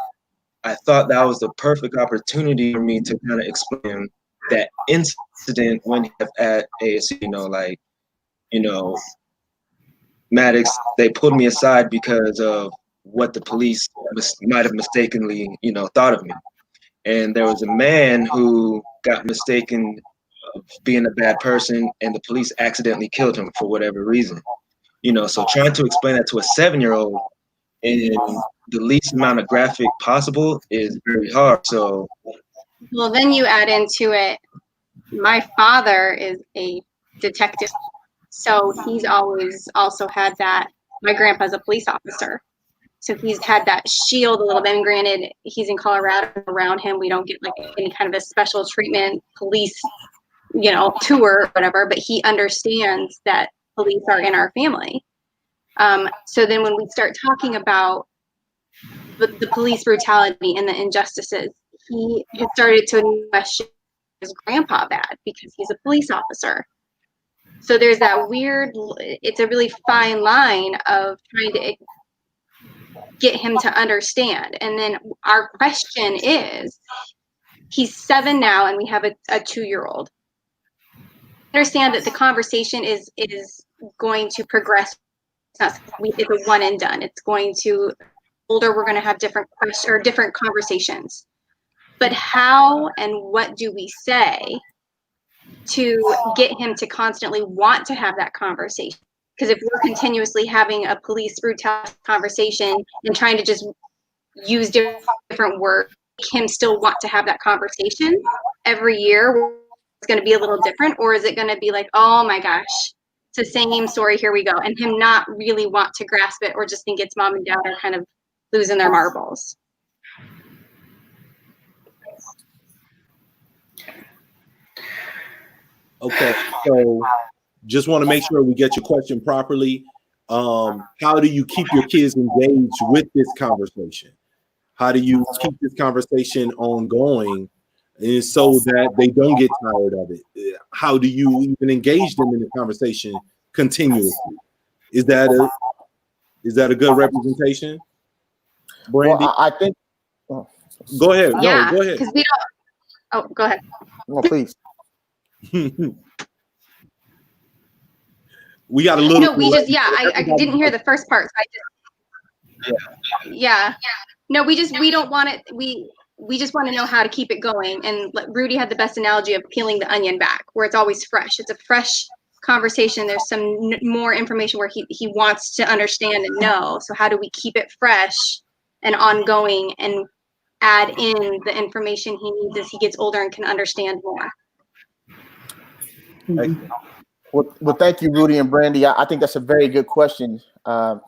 I thought that was the perfect opportunity for me to kind of explain that incident when he was at ASU, Maddox, they pulled me aside because of what the police might have mistakenly, thought of me. And there was a man who got mistaken of being a bad person, and the police accidentally killed him for whatever reason. So trying to explain that to a 7-year-old in the least amount of graphic possible is very hard. So, well, then you add into it, my father is a detective, so he's always also had that. My grandpa's a police officer, so he's had that shield a little bit. And granted, he's in Colorado. Around him, we don't get like any kind of a special treatment police, tour or whatever. But he understands that police are in our family. So then when we start talking about the police brutality and the injustices, he has started to question his grandpa bad because he's a police officer. So there's that it's a really fine line of trying to get him to understand. And then our question is, he's 7 now and we have a 2-year-old. Understand that the conversation is going to progress. It's a one and done. It's going to, older, we're going to have different questions or different conversations. But how and what do we say to get him to constantly want to have that conversation? Because if we're continuously having a police brutality conversation and trying to just use different words, make him still want to have that conversation every year, it's going to be a little different? Or is it going to be like, oh my gosh, it's the same story, here we go, and him not really want to grasp it or just think it's mom and dad are kind of losing their marbles? Okay, so just want to make sure we get your question properly. How do you keep your kids engaged with this conversation? How do you keep this conversation ongoing, and so that they don't get tired of it? How do you even engage them in the conversation continuously? Is that a good representation, Brandy? Well, I think. Go ahead. Yeah, No, go ahead. because we don't. Oh, go ahead. No, please. We got a little. No, I didn't hear the first part. So yeah. No, we don't want it. We just want to know how to keep it going. And Rudy had the best analogy of peeling the onion back, where it's always fresh. It's a fresh conversation. There's some more information where he wants to understand and know. So how do we keep it fresh and ongoing and add in the information he needs as he gets older and can understand more? Well, thank you, Rudy and Brandy. I think that's a very good question. I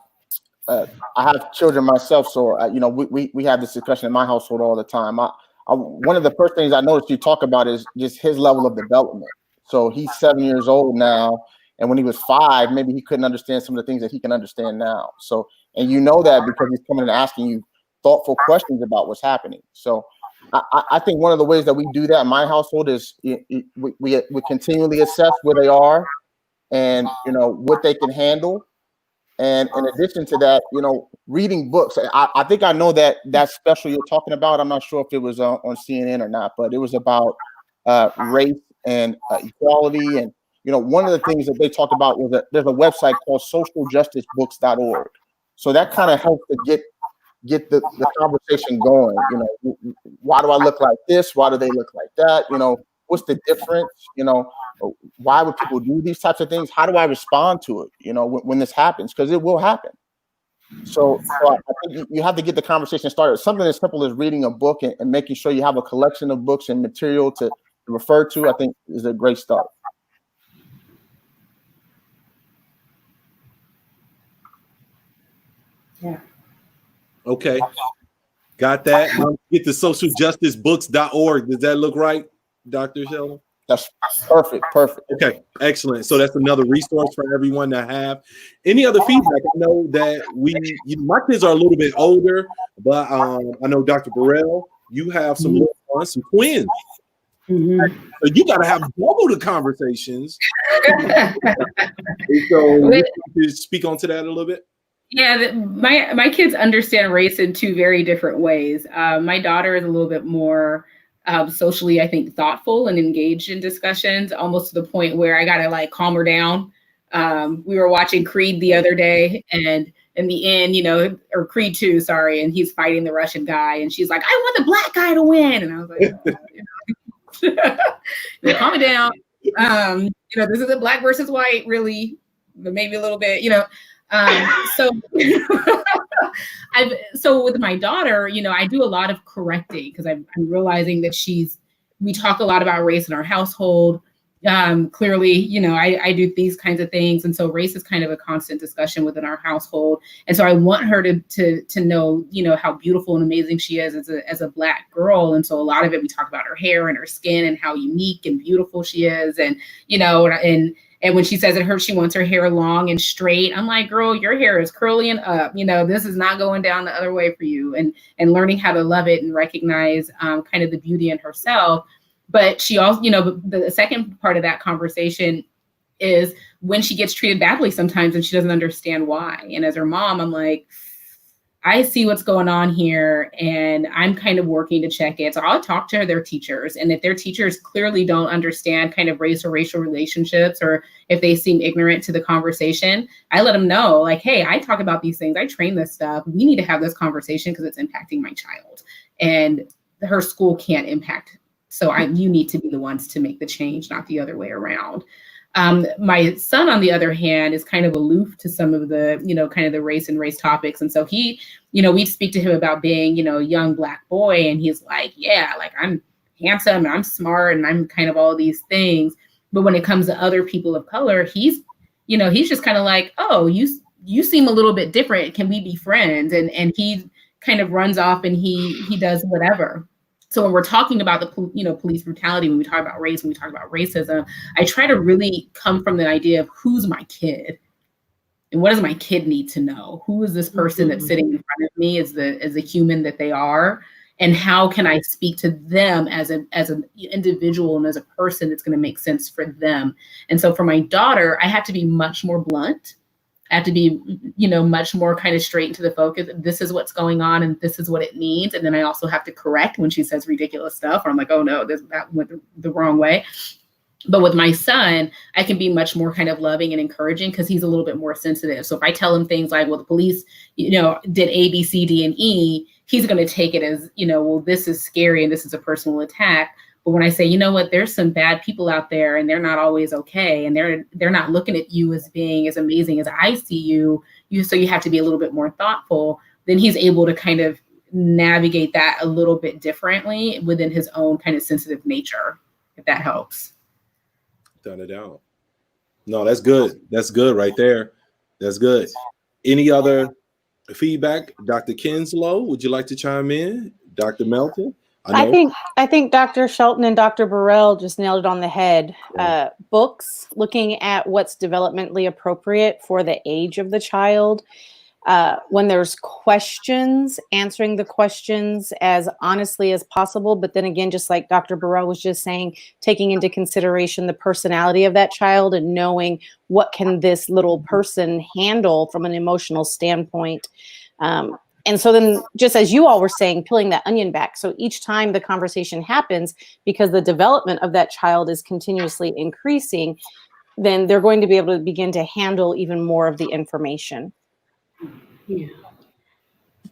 have children myself, so we have this discussion in my household all the time. One of the first things I noticed you talk about is just his level of development. So he's 7 years old now, and when he was 5, maybe he couldn't understand some of the things that he can understand now. So, and that because he's coming and asking you thoughtful questions about what's happening. So I think one of the ways that we do that in my household is we continually assess where they are and what they can handle. And in addition to that, reading books. I think I know that special you're talking about. I'm not sure if it was on CNN or not, but it was about race and equality. And one of the things that they talked about was that there's a website called socialjusticebooks.org. So that kind of helps to get the conversation going. Why do I look like this? Why do they look like that? What's the difference? Why would people do these types of things? How do I respond to it? When this happens, because it will happen. So I think you have to get the conversation started. Something as simple as reading a book and making sure you have a collection of books and material to refer to, I think, is a great start. Okay. Got that? Get the socialjusticebooks.org. Does that look right, Dr. Shelton? That's perfect. Perfect. Okay, excellent. So that's another resource for everyone to have. Any other feedback? I know that my kids are a little bit older, but I know Dr. Burrell, you have some little ones, some twins. Mm-hmm. So you got to have double the conversations. So you speak onto that a little bit. Yeah, my kids understand race in two very different ways. My daughter is a little bit more socially, I think, thoughtful and engaged in discussions, almost to the point where I got to like calm her down. We were watching Creed the other day, and in the end, or Creed 2, sorry, and he's fighting the Russian guy, and she's like, I want the black guy to win. And I was like, calm it down. This isn't black versus white, really, but maybe a little bit, so with my daughter, I do a lot of correcting because I'm realizing that we talk a lot about race in our household. Clearly, I do these kinds of things. And so race is kind of a constant discussion within our household. And so I want her to know, how beautiful and amazing she is as a Black girl. And so a lot of it, we talk about her hair and her skin and how unique and beautiful she is. And, and when she says she wants her hair long and straight, I'm like, girl, your hair is curly and up. This is not going down the other way for you. And learning how to love it and recognize kind of the beauty in herself. But she also, the second part of that conversation is when she gets treated badly sometimes and she doesn't understand why. And as her mom, I'm like, I see what's going on here and I'm kind of working to check it. So I'll talk to their teachers. And if their teachers clearly don't understand kind of race or racial relationships, or if they seem ignorant to the conversation, I let them know, like, hey, I talk about these things. I train this stuff. We need to have this conversation because it's impacting my child. And her school can't impact. So you need to be the ones to make the change, not the other way around. My son, on the other hand, is kind of aloof to some of the, kind of the race topics. And so he, we'd speak to him about being, a young Black boy. And he's like, yeah, like I'm handsome and I'm smart and I'm kind of all these things. But when it comes to other people of color, he's just kind of like, oh, you seem a little bit different. Can we be friends? And he kind of runs off and he does whatever. So when we're talking about the police brutality, when we talk about race, when we talk about racism, I try to really come from the idea of who's my kid and what does my kid need to know? Who is this person that's sitting in front of me as the human that they are? And how can I speak to them as an individual and as a person that's going to make sense for them? And so for my daughter, I have to be much more blunt. I have to be, much more kind of straight into the focus. This is what's going on and this is what it needs. And then I also have to correct when she says ridiculous stuff, or I'm like, oh no, that went the wrong way. But with my son, I can be much more kind of loving and encouraging because he's a little bit more sensitive. So if I tell him things like, well, the police, did A, B, C, D, and E, he's going to take it as, well, this is scary and this is a personal attack. But when I say, you know what, there's some bad people out there and they're not always okay. And they're not looking at you as being as amazing as I see you. So you have to be a little bit more thoughtful. Then he's able to kind of navigate that a little bit differently within his own kind of sensitive nature, if that helps. Without a doubt. No, that's good. That's good right there. That's good. Any other feedback? Dr. Kenzslowe, would you like to chime in? Dr. Melton? I think Dr. Shelton and Dr. Burrell just nailed it on the head. Books, looking at what's developmentally appropriate for the age of the child. When there's questions, answering the questions as honestly as possible. But then again, just like Dr. Burrell was just saying, taking into consideration the personality of that child and knowing what can this little person handle from an emotional standpoint. And so then, just as you all were saying, peeling that onion back. So each time the conversation happens, because the development of that child is continuously increasing, then they're going to be able to begin to handle even more of the information. Yeah.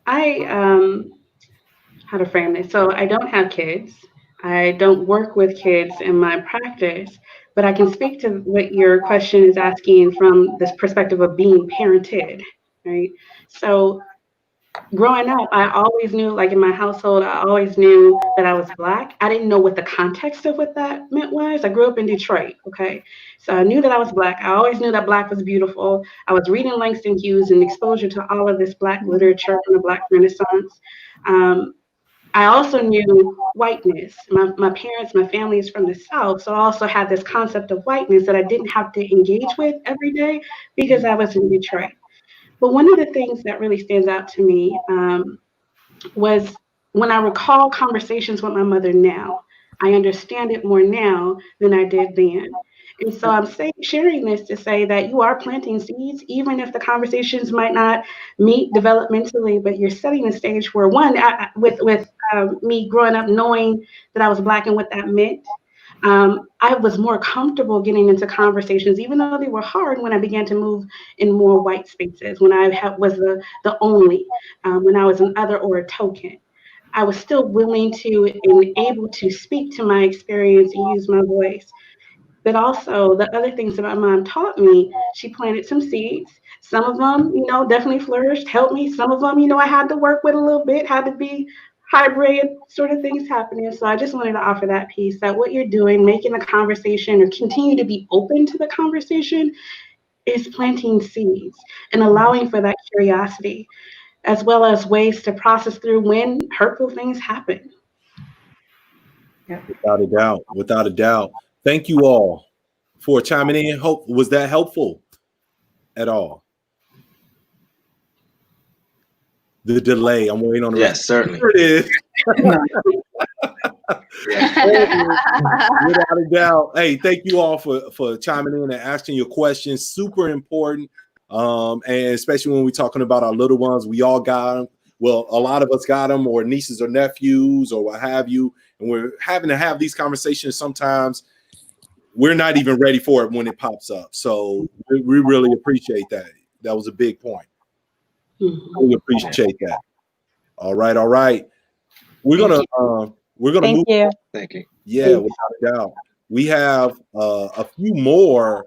How to frame this. So I don't have kids. I don't work with kids in my practice, but I can speak to what your question is asking from this perspective of being parented, right? So growing up, I always knew, like in my household, I always knew that I was Black. I didn't know what the context of what that meant was. I grew up in Detroit, okay? So I knew that I was Black. I always knew that Black was beautiful. I was reading Langston Hughes and exposure to all of this Black literature from the Black Renaissance. Um, I also knew whiteness. My parents, my family is from the South, so I also had this concept of whiteness that I didn't have to engage with every day because I was in Detroit. But one of the things that really stands out to me was when I recall conversations with my mother now. I understand it more now than I did then. And so I'm sharing this to say that you are planting seeds, even if the conversations might not meet developmentally, but you're setting the stage where one, with me growing up knowing that I was Black and what that meant, I was more comfortable getting into conversations, even though they were hard when I began to move in more white spaces, when I was the only, when I was an other or a token. I was still willing to and able to speak to my experience and use my voice. But also the other things that my mom taught me, she planted some seeds. Some of them, definitely flourished, helped me. Some of them, I had to work with a little bit, had to be hybrid sort of things happening. So I just wanted to offer that piece that what you're doing, making the conversation or continue to be open to the conversation is planting seeds and allowing for that curiosity, as well as ways to process through when hurtful things happen. Without a doubt. Without a doubt. Thank you all for chiming in. Was that helpful at all? The delay. I'm waiting on the Yes, certainly. Here it is. Without a doubt. Hey, thank you all for chiming in and asking your questions. Super important. And especially when we're talking about our little ones, we all got them. Well, a lot of us got them, or nieces or nephews or what have you. And we're having to have these conversations. Sometimes we're not even ready for it when it pops up. So we really appreciate that. That was a big point. We appreciate that. All right. We're gonna move. You. Thank you. Yeah, without a doubt. We have a few more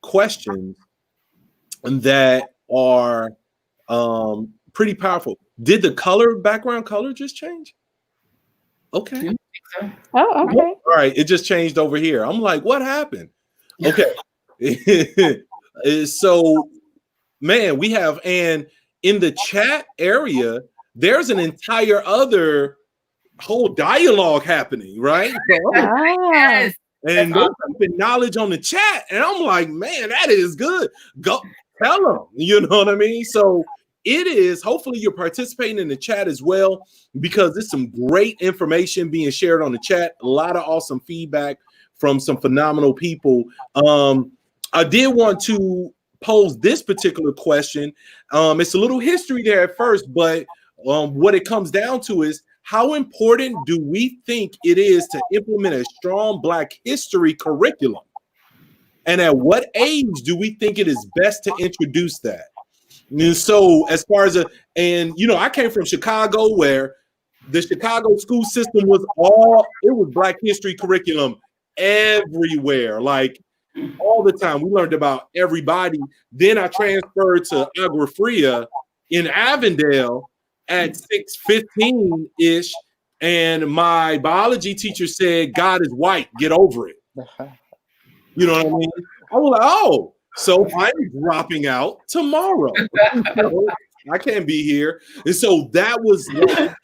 questions that are pretty powerful. Did the background color just change? Okay. Oh, okay. All right, it just changed over here. I'm like, what happened? Okay. So, man, we have, and in the chat area, there's an entire other whole dialogue happening, right? So Yes. and there's been knowledge on the chat, and I'm like, man, that is good. Go tell them, you know what I mean? So it is. Hopefully, you're participating in the chat as well, because there's some great information being shared on the chat. A lot of awesome feedback from some phenomenal people. I did want to pose this particular question. It's a little history there at first, but what it comes down to is, how important do we think it is to implement a strong Black history curriculum? And at what age do we think it is best to introduce that? And so as far as I came from Chicago, where the Chicago school system was Black history curriculum everywhere, like all the time. We learned about everybody. Then I transferred to Agua Fria in Avondale at 6:15-ish, and my biology teacher said, God is white, get over it. You know what I mean? I was like, oh, so I'm dropping out tomorrow. I can't be here. And so that was different.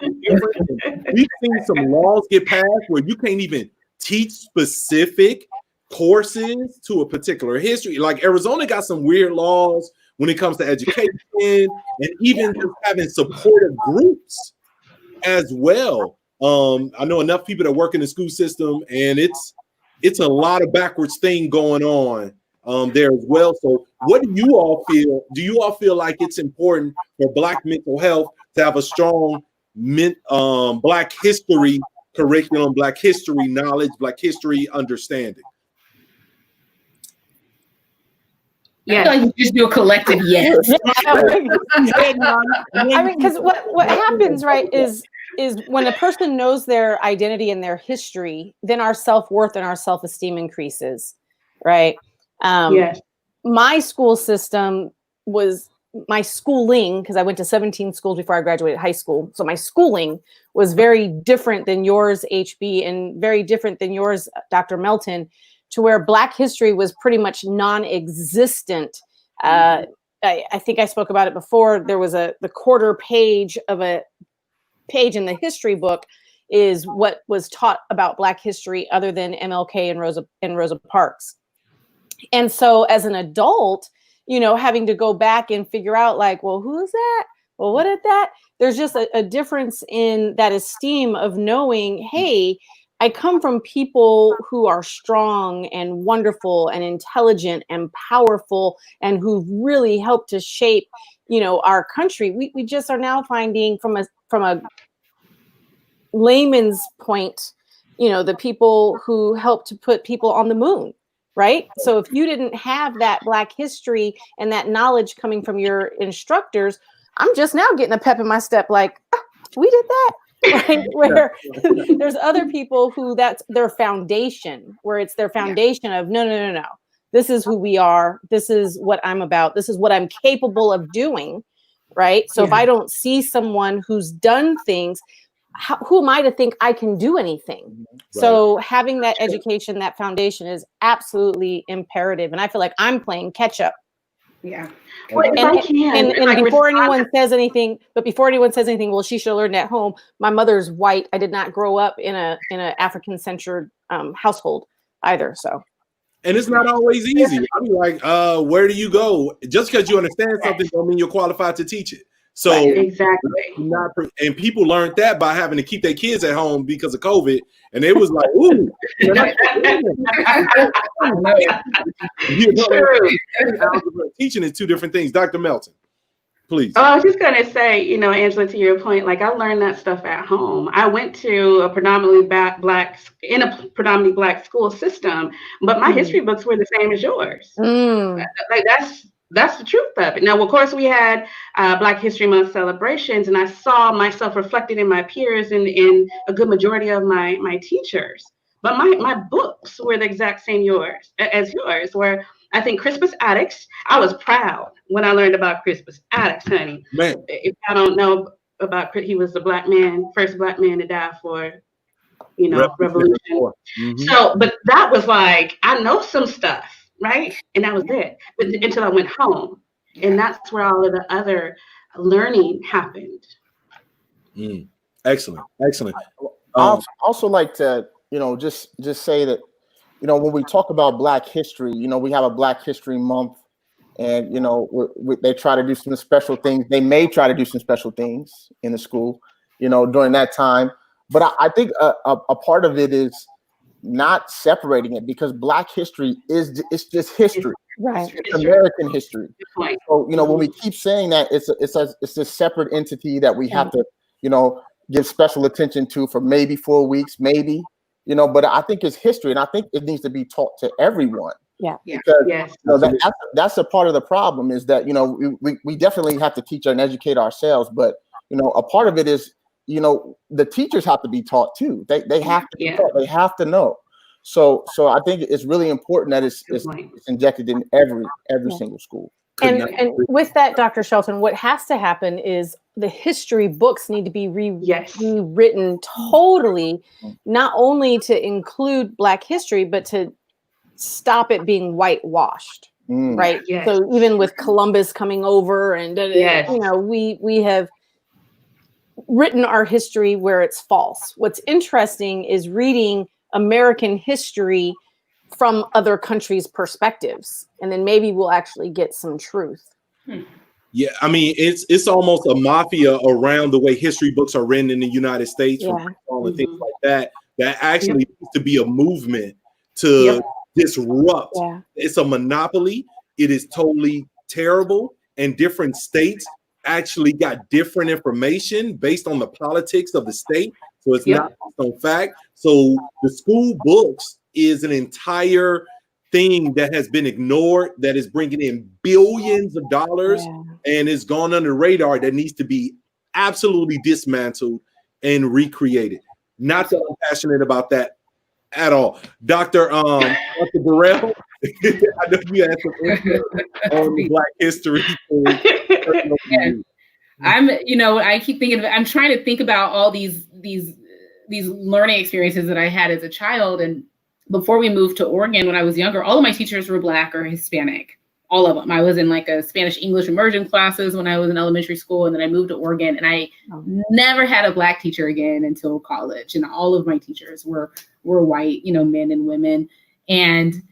We've seen some laws get passed where you can't even teach specific courses to a particular history. Like Arizona got some weird laws when it comes to education, and even just having supportive groups as well. I know enough people that work in the school system, and it's a lot of backwards thing going on there as well. So what do you all feel? Do you all feel like it's important for Black mental health to have a strong Black history curriculum, Black history knowledge, Black history understanding? Yeah, I feel like you just do a collective yes. I mean, because what happens, right, is when a person knows their identity and their history, then our self-worth and our self-esteem increases, right? Yes. My school system was my schooling, because I went to 17 schools before I graduated high school. So my schooling was very different than yours, HB, and very different than yours, Dr. Melton, to where Black history was pretty much non-existent. I think I spoke about it before. There was the quarter page of a page in the history book is what was taught about Black history other than MLK and Rosa Parks. And so as an adult, you know, having to go back and figure out like, well, who is that? Well, what is that? There's just a difference in that esteem of knowing, hey, I come from people who are strong and wonderful and intelligent and powerful and who've really helped to shape, you know, our country. We just are now finding from a layman's point, you know, the people who helped to put people on the moon. Right. So if you didn't have that Black history and that knowledge coming from your instructors, I'm just now getting a pep in my step like, we did that. Right. Where there's other people who that's their foundation, where it's their foundation of no. This is who we are. This is what I'm about. This is what I'm capable of doing. Right. So if I don't see someone who's done things, who am I to think I can do anything? Right. So having that education, that foundation is absolutely imperative. And I feel like I'm playing catch up. Yeah. And before anyone says anything, well, she should have learned at home. My mother's white. I did not grow up in a African-centered household either. So. And it's not always easy. I mean, like, where do you go? Just because you understand something don't mean you're qualified to teach it. So exactly, and people learned that by having to keep their kids at home because of COVID, and it was like, ooh, teaching is two different things. Dr. Melton, please. Oh, I was just gonna say, you know, Angela, to your point, like I learned that stuff at home. I went to a predominantly black school system, but my history books were the same as yours. Like that's the truth of it. Now, of course, we had Black History Month celebrations, and I saw myself reflected in my peers and in a good majority of my teachers. But my books were the exact same as yours, where I think Crispus Attucks, I was proud when I learned about Crispus Attucks, honey. Man. If I don't know about, he was the first black man to die for, you know, revolution. So, but that was like, I know some stuff. Right. And that was it. But until I went home. And that's where all of the other learning happened. Excellent. I also like to, you know, just say that, you know, when we talk about Black history, you know, we have a Black History Month and, you know, they try to do some special things. They may try to do some special things in the school, you know, during that time. But I think a part of it is not separating it, because Black history it's just history, right? It's American history. So, you know, when we keep saying that, it's a separate entity that we have to, you know, give special attention to for maybe 4 weeks, maybe, you know. But I think it's history, and I think it needs to be taught to everyone. Yeah. Because you know, that's a part of the problem, is that, you know, we definitely have to teach and educate ourselves, but, you know, a part of it is, you know, the teachers have to be taught too. They have to be taught. They have to know. So I think it's really important that it's injected in every single school. And with that, Dr. Shelton, what has to happen is the history books need to be rewritten totally, not only to include Black history, but to stop it being whitewashed. Right. Yes. So even with Columbus coming over and, you know, we have written our history where it's false. What's interesting is reading American history from other countries' perspectives, and then maybe we'll actually get some truth. Yeah, I mean, it's almost a mafia around the way history books are written in the United States, and things like that. That actually needs to be a movement to disrupt. It's a monopoly. It is totally terrible, and different states actually got different information based on the politics of the state. So it's not based on fact. So the school books is an entire thing that has been ignored, that is bringing in billions of dollars and is gone under the radar, that needs to be absolutely dismantled and recreated. Not that I'm passionate about that at all. Dr. Burrell, I know you had some input on the Black history thing. Yeah. I keep thinking of it. I'm trying to think about all these learning experiences that I had as a child. And before we moved to Oregon, when I was younger, all of my teachers were Black or Hispanic. All of them. I was in like a Spanish English immersion classes when I was in elementary school, and then I moved to Oregon, and I never had a Black teacher again until college. And all of my teachers were white, men and women. And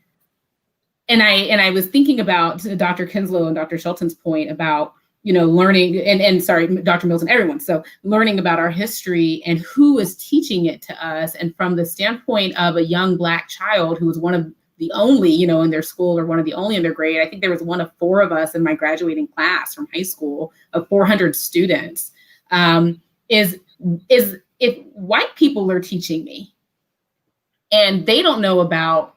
I was thinking about Dr. Kenzslowe and Dr. Shelton's point about learning, and sorry, Dr. Melton, everyone. So learning about our history and who was teaching it to us. And from the standpoint of a young Black child who was one of the only, in their school, or one of the only in their grade. I think there was one of 4 of us in my graduating class from high school of 400 students. Is if white people are teaching me and they don't know about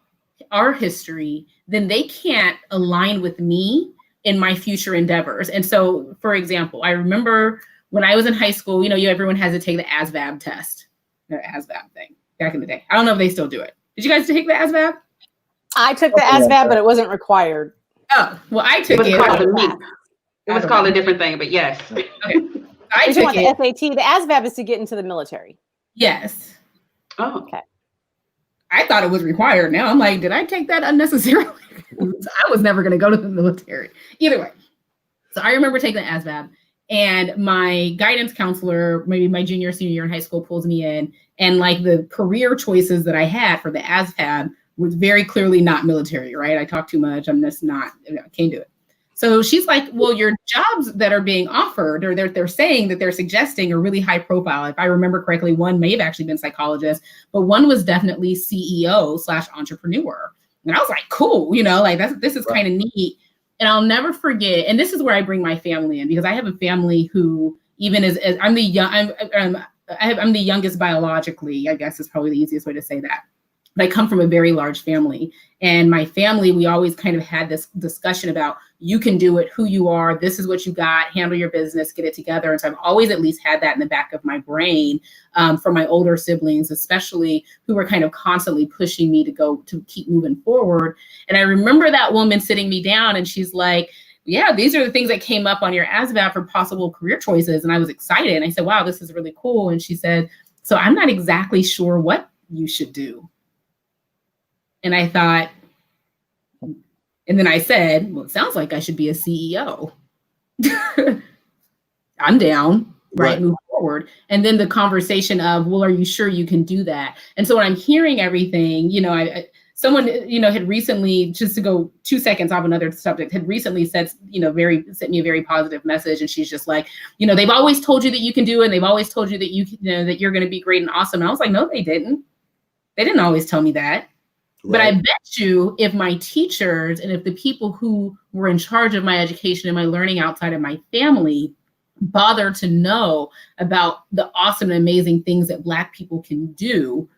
our history, then they can't align with me in my future endeavors. And so, for example, I remember when I was in high school, everyone has to take the ASVAB test, the ASVAB thing back in the day. I don't know if they still do it. Did you guys take the ASVAB? I took the ASVAB, but it wasn't required. Oh, well, I took it. It was called a different thing, but yes. Okay. I took it. The SAT. The ASVAB is to get into the military. Yes. Oh, okay. I thought it was required. Now I'm like, did I take that unnecessarily? I was never going to go to the military. Either way. So I remember taking the ASVAB, and my guidance counselor, maybe my junior, senior year in high school, pulls me in, and like the career choices that I had for the ASVAB was very clearly not military, right? I talk too much. I'm just not, can't do it. So she's like, well, your jobs that are being offered, or they're saying that they're suggesting, are really high profile. If I remember correctly, one may have actually been psychologist, but one was definitely CEO/entrepreneur. And I was like, cool, this is kind of neat. And I'll never forget, and this is where I bring my family in, because I have a family who, even as I'm the youngest biologically, I guess is probably the easiest way to say that. But I come from a very large family, and my family, we always kind of had this discussion about, you can do it, who you are, this is what you got, handle your business, get it together. And so I've always at least had that in the back of my brain from my older siblings, especially, who were kind of constantly pushing me to keep moving forward. And I remember that woman sitting me down, and she's like, yeah, these are the things that came up on your ASVAB for possible career choices. And I was excited. And I said, wow, this is really cool. And she said, so I'm not exactly sure what you should do. And I thought, and then I said, well, it sounds like I should be a CEO. I'm down, right? Move forward. And then the conversation of, well, are you sure you can do that? And so when I'm hearing everything, someone, had recently, just to go 2 seconds off another subject, had recently said, sent me a very positive message. And she's just like, they've always told you that you can do it. And they've always told you that that you're going to be great and awesome. And I was like, no, they didn't. They didn't always tell me that. But I bet you if my teachers and if the people who were in charge of my education and my learning outside of my family bother to know about the awesome and amazing things that Black people can do,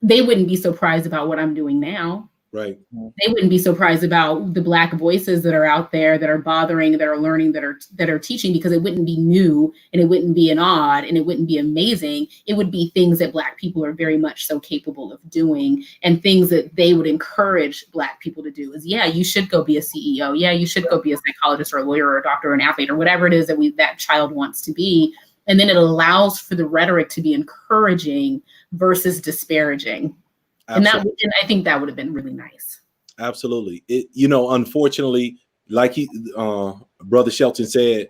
they wouldn't be surprised about what I'm doing now. Right. They wouldn't be surprised about the Black voices that are out there, that are bothering, that are learning, that are teaching, because it wouldn't be new, and it wouldn't be an odd, and it wouldn't be amazing. It would be things that Black people are very much so capable of doing, and things that they would encourage Black people to do. Is, yeah, you should go be a CEO. Yeah, you should go be a psychologist or a lawyer or a doctor or an athlete or whatever it is that child wants to be. And then it allows for the rhetoric to be encouraging versus disparaging. Absolutely. And I think that would have been really nice. Absolutely. Unfortunately, like Brother Shelton said,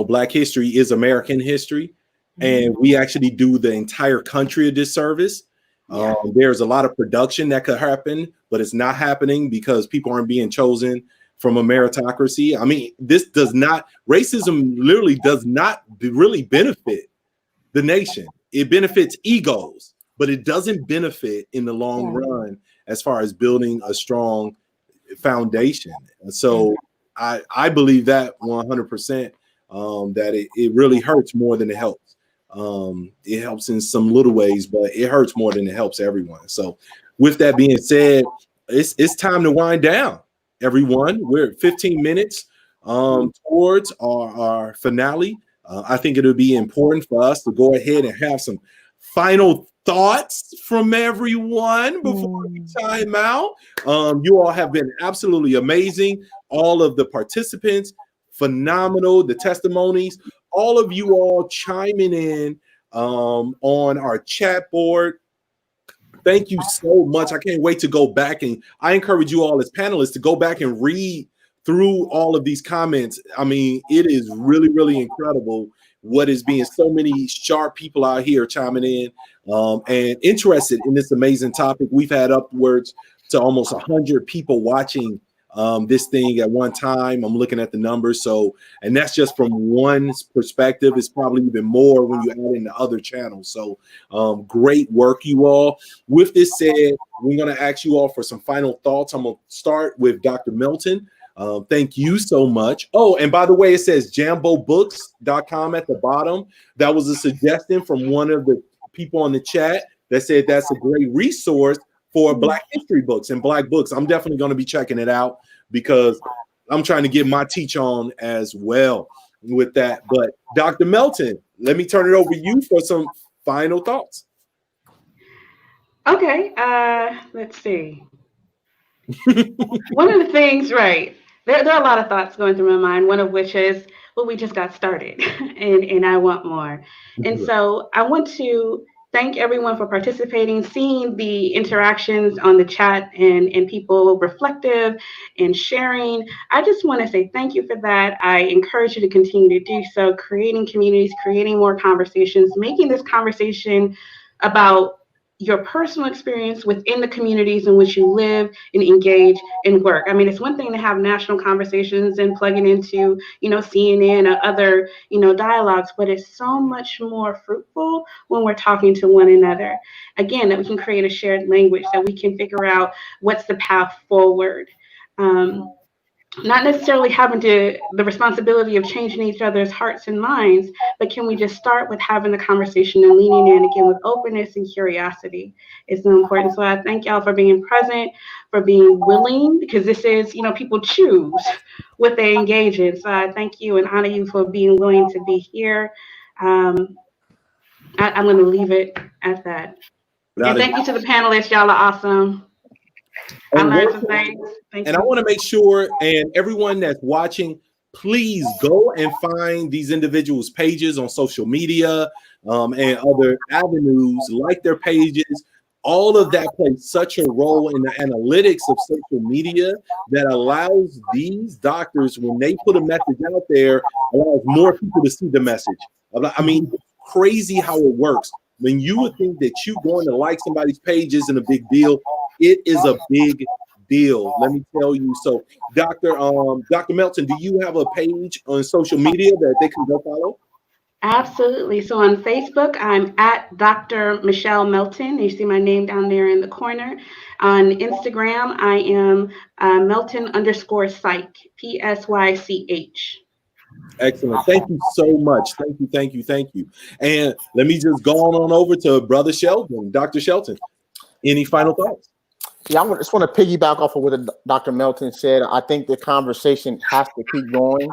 Black history is American history, and we actually do the entire country a disservice. Yeah. There's a lot of production that could happen, but it's not happening because people aren't being chosen from a meritocracy. I mean, racism literally does not really benefit the nation. It benefits egos, but it doesn't benefit in the long run as far as building a strong foundation. And so I believe that 100%, that it really hurts more than it helps. It helps in some little ways, but it hurts more than it helps everyone. So with that being said, it's time to wind down, everyone. We're at 15 minutes towards our finale. I think it'll be important for us to go ahead and have some final thoughts from everyone before we time out. You all have been absolutely amazing. All of the participants, phenomenal. The testimonies, all of you all chiming in on our chat board. Thank you so much. I can't wait to go back, and I encourage you all as panelists to go back and read through all of these comments. I mean, it is really, really incredible what is being, so many sharp people out here chiming in and interested in this amazing topic. We've had upwards to almost 100 people watching this thing at one time. I'm looking at the numbers. So, and that's just from one perspective. It's probably even more when you add in the other channels. So great work, you all. With this said, we're going to ask you all for some final thoughts. I'm going to start with Dr. Melton. Thank you so much. Oh, and by the way, it says jambobooks.com at the bottom. That was a suggestion from one of the people on the chat that said that's a great resource for Black history books and Black books. I'm definitely going to be checking it out because I'm trying to get my teach on as well with that. But Dr. Melton, let me turn it over to you for some final thoughts. Okay, let's see. One of the things, right, there are a lot of thoughts going through my mind, one of which is, well, we just got started and I want more. And so I want to thank everyone for participating, seeing the interactions on the chat and people reflective and sharing. I just want to say thank you for that. I encourage you to continue to do so, creating communities, creating more conversations, making this conversation about your personal experience within the communities in which you live and engage and work. I mean, it's one thing to have national conversations and plugging into, CNN or other, dialogues, but it's so much more fruitful when we're talking to one another. Again, that we can create a shared language, that we can figure out what's the path forward. Not necessarily having the responsibility of changing each other's hearts and minds, but can we just start with having the conversation and leaning in again with openness and curiosity is so important. So I thank y'all for being present, for being willing, because this is, people choose what they engage in. So I thank you and honor you for being willing to be here. I'm going to leave it at that. And thank you to the panelists. Y'all are awesome. I learned some things. And I want to make sure, and everyone that's watching, please go and find these individuals' pages on social media and other avenues, like their pages. All of that plays such a role in the analytics of social media that allows these doctors, when they put a message out there, allows more people to see the message. I mean, crazy how it works. When you would think that you going to like somebody's page isn't a big deal, it is a big deal. Let me tell you. So, Dr. Melton, do you have a page on social media that they can go follow? Absolutely. So on Facebook, I'm at Dr. Michelle Melton. You see my name down there in the corner. On Instagram, I am Melton_psych, PSYCH. Excellent. Thank you so much. Thank you. And let me just go on over to Brother Shelton, Dr. Shelton. Any final thoughts? Yeah, I just want to piggyback off of what Dr. Melton said. I think the conversation has to keep going.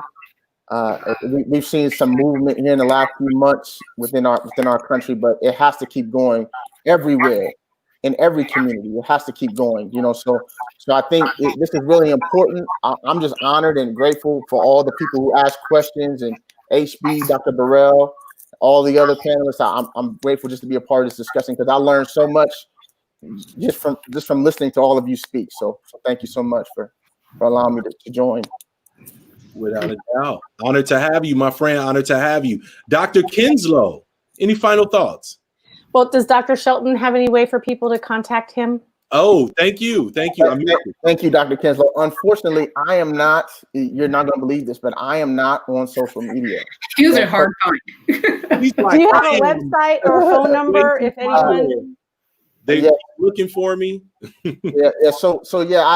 We've seen some movement here in the last few months within our country, but it has to keep going everywhere, in every community. It has to keep going. So I think this is really important. I'm just honored and grateful for all the people who asked questions, and HB, Dr. Burrell, all the other panelists. I'm grateful just to be a part of this discussion because I learned so much just from listening to all of you speak. So thank you so much for allowing me to join. Without a doubt. Honored to have you, my friend. Honored to have you. Dr. Kenzslowe, any final thoughts? Well, does Dr. Shelton have any way for people to contact him? Oh, thank you. Thank you, Dr. Kenzslowe. Unfortunately, I am not, you're not going to believe this, but I am not on social media. These are hard times. Do you have a website or a phone number if anyone... They're looking for me. So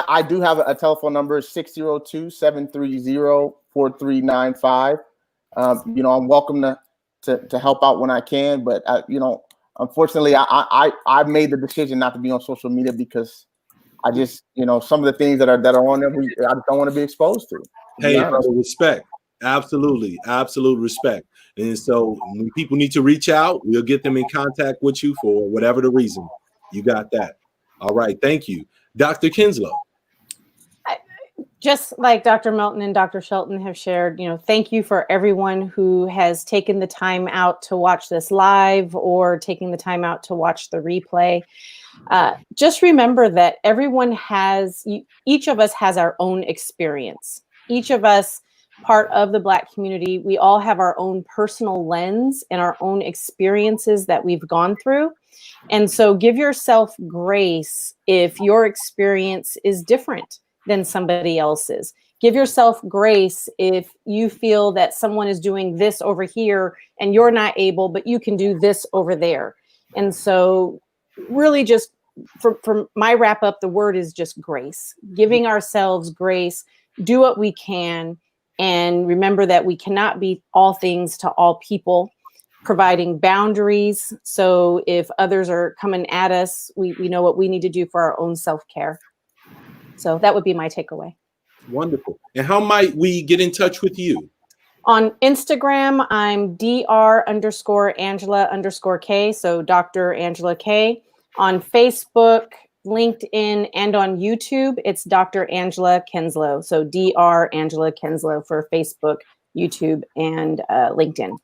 I do have a telephone number, 602-730-4395. I'm welcome to help out when I can, but unfortunately, I made the decision not to be on social media because I just, some of the things that are on there, I just don't want to be exposed to. Hey, brother, respect. Absolutely. Absolute respect. And so when people need to reach out, we'll get them in contact with you for whatever the reason. You got that. All right. Thank you. Dr. Kenzslowe. Just like Dr. Melton and Dr. Shelton have shared, thank you for everyone who has taken the time out to watch this live or taking the time out to watch the replay. Just remember that each of us has our own experience. Each of us, part of the Black community, we all have our own personal lens and our own experiences that we've gone through. And so give yourself grace if your experience is different than somebody else's. Give yourself grace if you feel that someone is doing this over here and you're not able, but you can do this over there. And so really just for my wrap up, the word is just grace, giving ourselves grace, do what we can. And remember that we cannot be all things to all people, providing boundaries. So if others are coming at us, we know what we need to do for our own self-care. So that would be my takeaway. Wonderful. And how might we get in touch with you? On Instagram, I'm Dr.Angela_K. So Dr. Angela K. On Facebook, LinkedIn, and on YouTube, it's Dr. Angela Kenzslowe. So Dr. Angela Kenzslowe for Facebook, YouTube, and LinkedIn.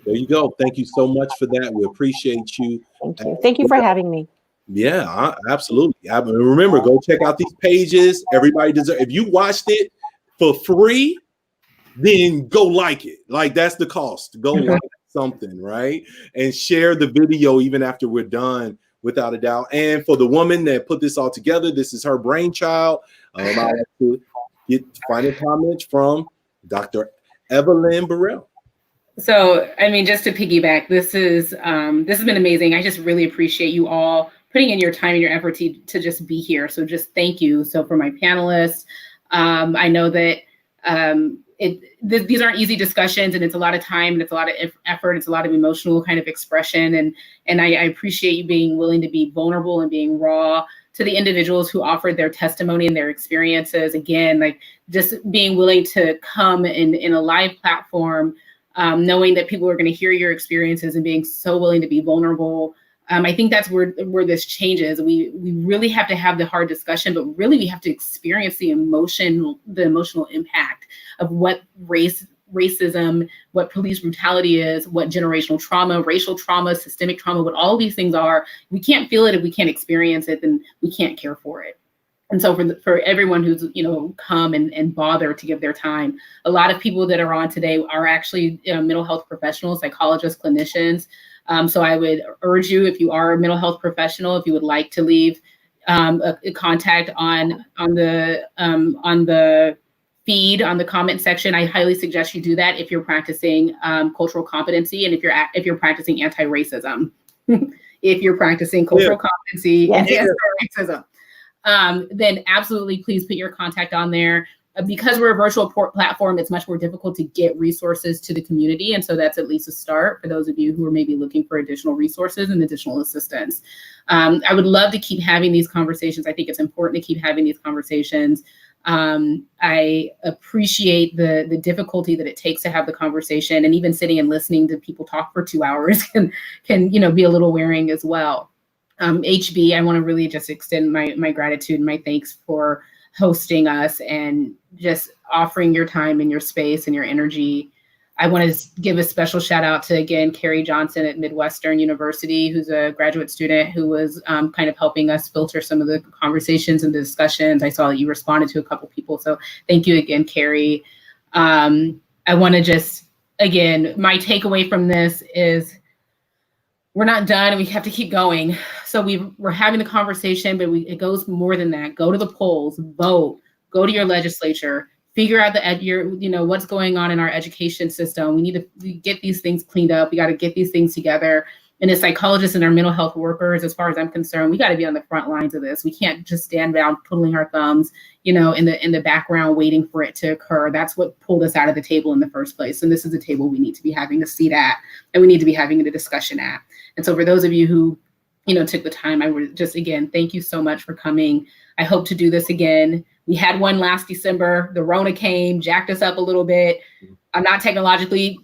There you go. Thank you so much for that. We appreciate you. Thank you. Thank you for having me. Yeah, absolutely. Remember, go check out these pages. Everybody deserves. If you watched it for free, then go like it. Like that's the cost. Go like something, right? And share the video even after we're done, without a doubt. And for the woman that put this all together, this is her brainchild. I have to get final comments from Dr. Evelyn Burrell. So, I mean, just to piggyback, this has been amazing. I just really appreciate you all putting in your time and your effort to just be here. So just thank you. So for my panelists, I know that these aren't easy discussions, and it's a lot of time and it's a lot of effort. It's a lot of emotional kind of expression. And I appreciate you being willing to be vulnerable and being raw. To the individuals who offered their testimony and their experiences, again, like just being willing to come in a live platform, knowing that people are going to hear your experiences and being so willing to be vulnerable. I think that's where this changes. We really have to have the hard discussion, but really we have to experience the emotional impact of what racism, what police brutality is, what generational trauma, racial trauma, systemic trauma, what all these things are. We can't feel it if we can't experience it, then we can't care for it. And so for everyone who's come and bother to give their time, a lot of people that are on today are actually mental health professionals, psychologists, clinicians. So I would urge you, if you are a mental health professional, if you would like to leave a contact on the feed, on the comment section, I highly suggest you do that if you're practicing cultural competency and if you're practicing anti-racism. If you're practicing cultural competency and anti-racism. Then absolutely please put your contact on there. Because we're a virtual platform, it's much more difficult to get resources to the community. And so that's at least a start for those of you who are maybe looking for additional resources and additional assistance. I would love to keep having these conversations. I think it's important to keep having these conversations. I appreciate the difficulty that it takes to have the conversation, and even sitting and listening to people talk for 2 hours can be a little wearing as well. HB, I want to really just extend my gratitude and my thanks for hosting us and just offering your time and your space and your energy. I want to give a special shout out to, again, Carrie Johnson at Midwestern University, who's a graduate student who was kind of helping us filter some of the conversations and the discussions. I saw that you responded to a couple people. So thank you again, Carrie. I want to just, again, my takeaway from this is we're not done and we have to keep going. So we're having the conversation, but it goes more than that. Go to the polls, vote, go to your legislature, figure out what's going on in our education system. We need to get these things cleaned up. We got to get these things together. And as psychologists and our mental health workers, as far as I'm concerned, we got to be on the front lines of this. We can't just stand down, twiddling our thumbs, in the background, waiting for it to occur. That's what pulled us out of the table in the first place. And this is a table we need to be having a seat at, and we need to be having a discussion at. And so for those of you who, took the time, I would just, again, thank you so much for coming. I hope to do this again. We had one last December. The Rona came, jacked us up a little bit. I'm not technologically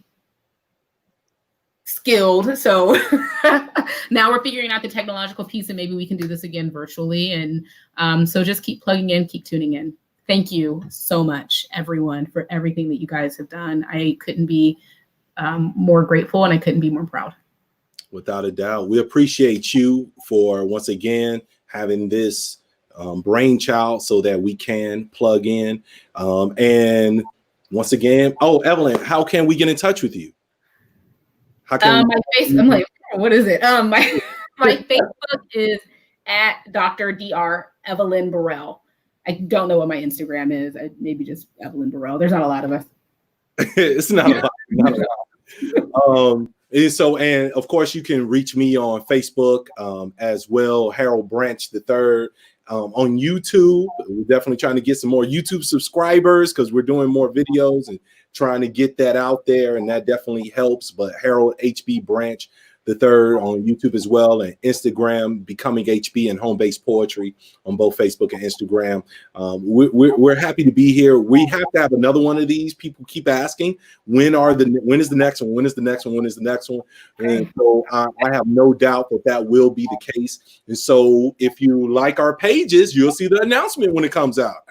skilled. So now we're figuring out the technological piece, and maybe we can do this again virtually. And so just keep plugging in, keep tuning in. Thank you so much, everyone, for everything that you guys have done. I couldn't be more grateful, and I couldn't be more proud. Without a doubt. We appreciate you for, once again, having this brainchild so that we can plug in. And once again, Evelyn, how can we get in touch with you? How can I'm like, what is it? My Facebook is at Dr. Dr. Evelyn Burrell. I don't know what my Instagram is. Maybe just Evelyn Burrell. There's not a lot of us. It's not a lot. Not a lot. And of course, you can reach me on Facebook as well, Harold Branch III. On YouTube, we're definitely trying to get some more YouTube subscribers because we're doing more videos and trying to get that out there, and that definitely helps. But Harold HB Branch III on YouTube as well, and Instagram, Becoming HB and Home Based Poetry on both Facebook and Instagram. We're happy to be here. We have to have another one of these. People keep asking, when is the next one? When is the next one? When is the next one? And so I have no doubt that will be the case. And so if you like our pages, you'll see the announcement when it comes out.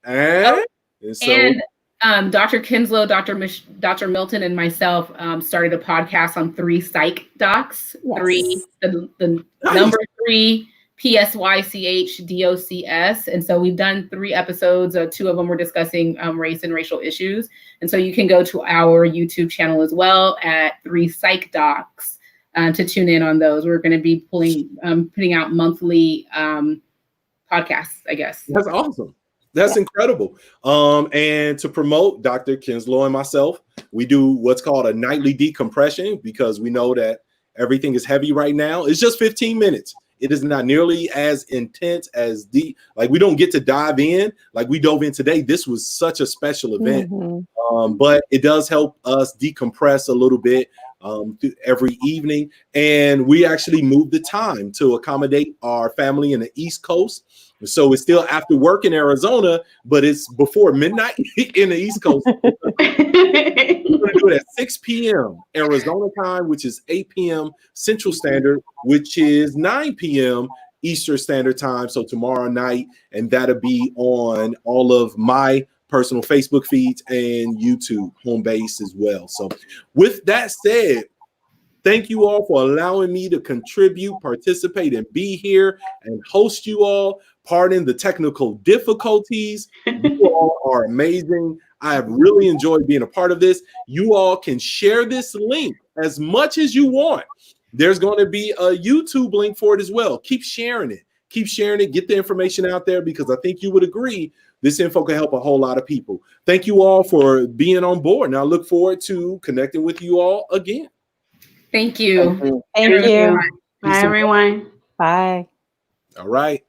And so. And Dr. Kenzslowe, Dr. Melton, and myself started a podcast on 3 Psych Docs. Yes. The number 3 PSYCH-DOCS. And so we've done 3 episodes. 2 of them were discussing race and racial issues. And so you can go to our YouTube channel as well at 3 Psych Docs to tune in on those. We're going to be putting out monthly podcasts, I guess. That's awesome. That's incredible. And to promote Dr. Kenzslowe and myself, we do what's called a nightly decompression because we know that everything is heavy right now. It's just 15 minutes. It is not nearly as intense as we don't get to dive in like we dove in today. This was such a special event, but it does help us decompress a little bit every evening. And we actually moved the time to accommodate our family in the East Coast. So it's still after work in Arizona, but it's before midnight in the East Coast. We're going to do it at 6 p.m. Arizona time, which is 8 p.m. Central Standard, which is 9 p.m. Eastern Standard Time. So tomorrow night, and that'll be on all of my personal Facebook feeds and YouTube home base as well. So with that said, thank you all for allowing me to contribute, participate, and be here and host you all. Pardon the technical difficulties. You all are amazing. I have really enjoyed being a part of this. You all can share this link as much as you want. There's going to be a YouTube link for it as well. Keep sharing it. Keep sharing it. Get the information out there because I think you would agree this info can help a whole lot of people. Thank you all for being on board. Now I look forward to connecting with you all again. Thank you. Thank you. Bye, everyone. Bye. All right.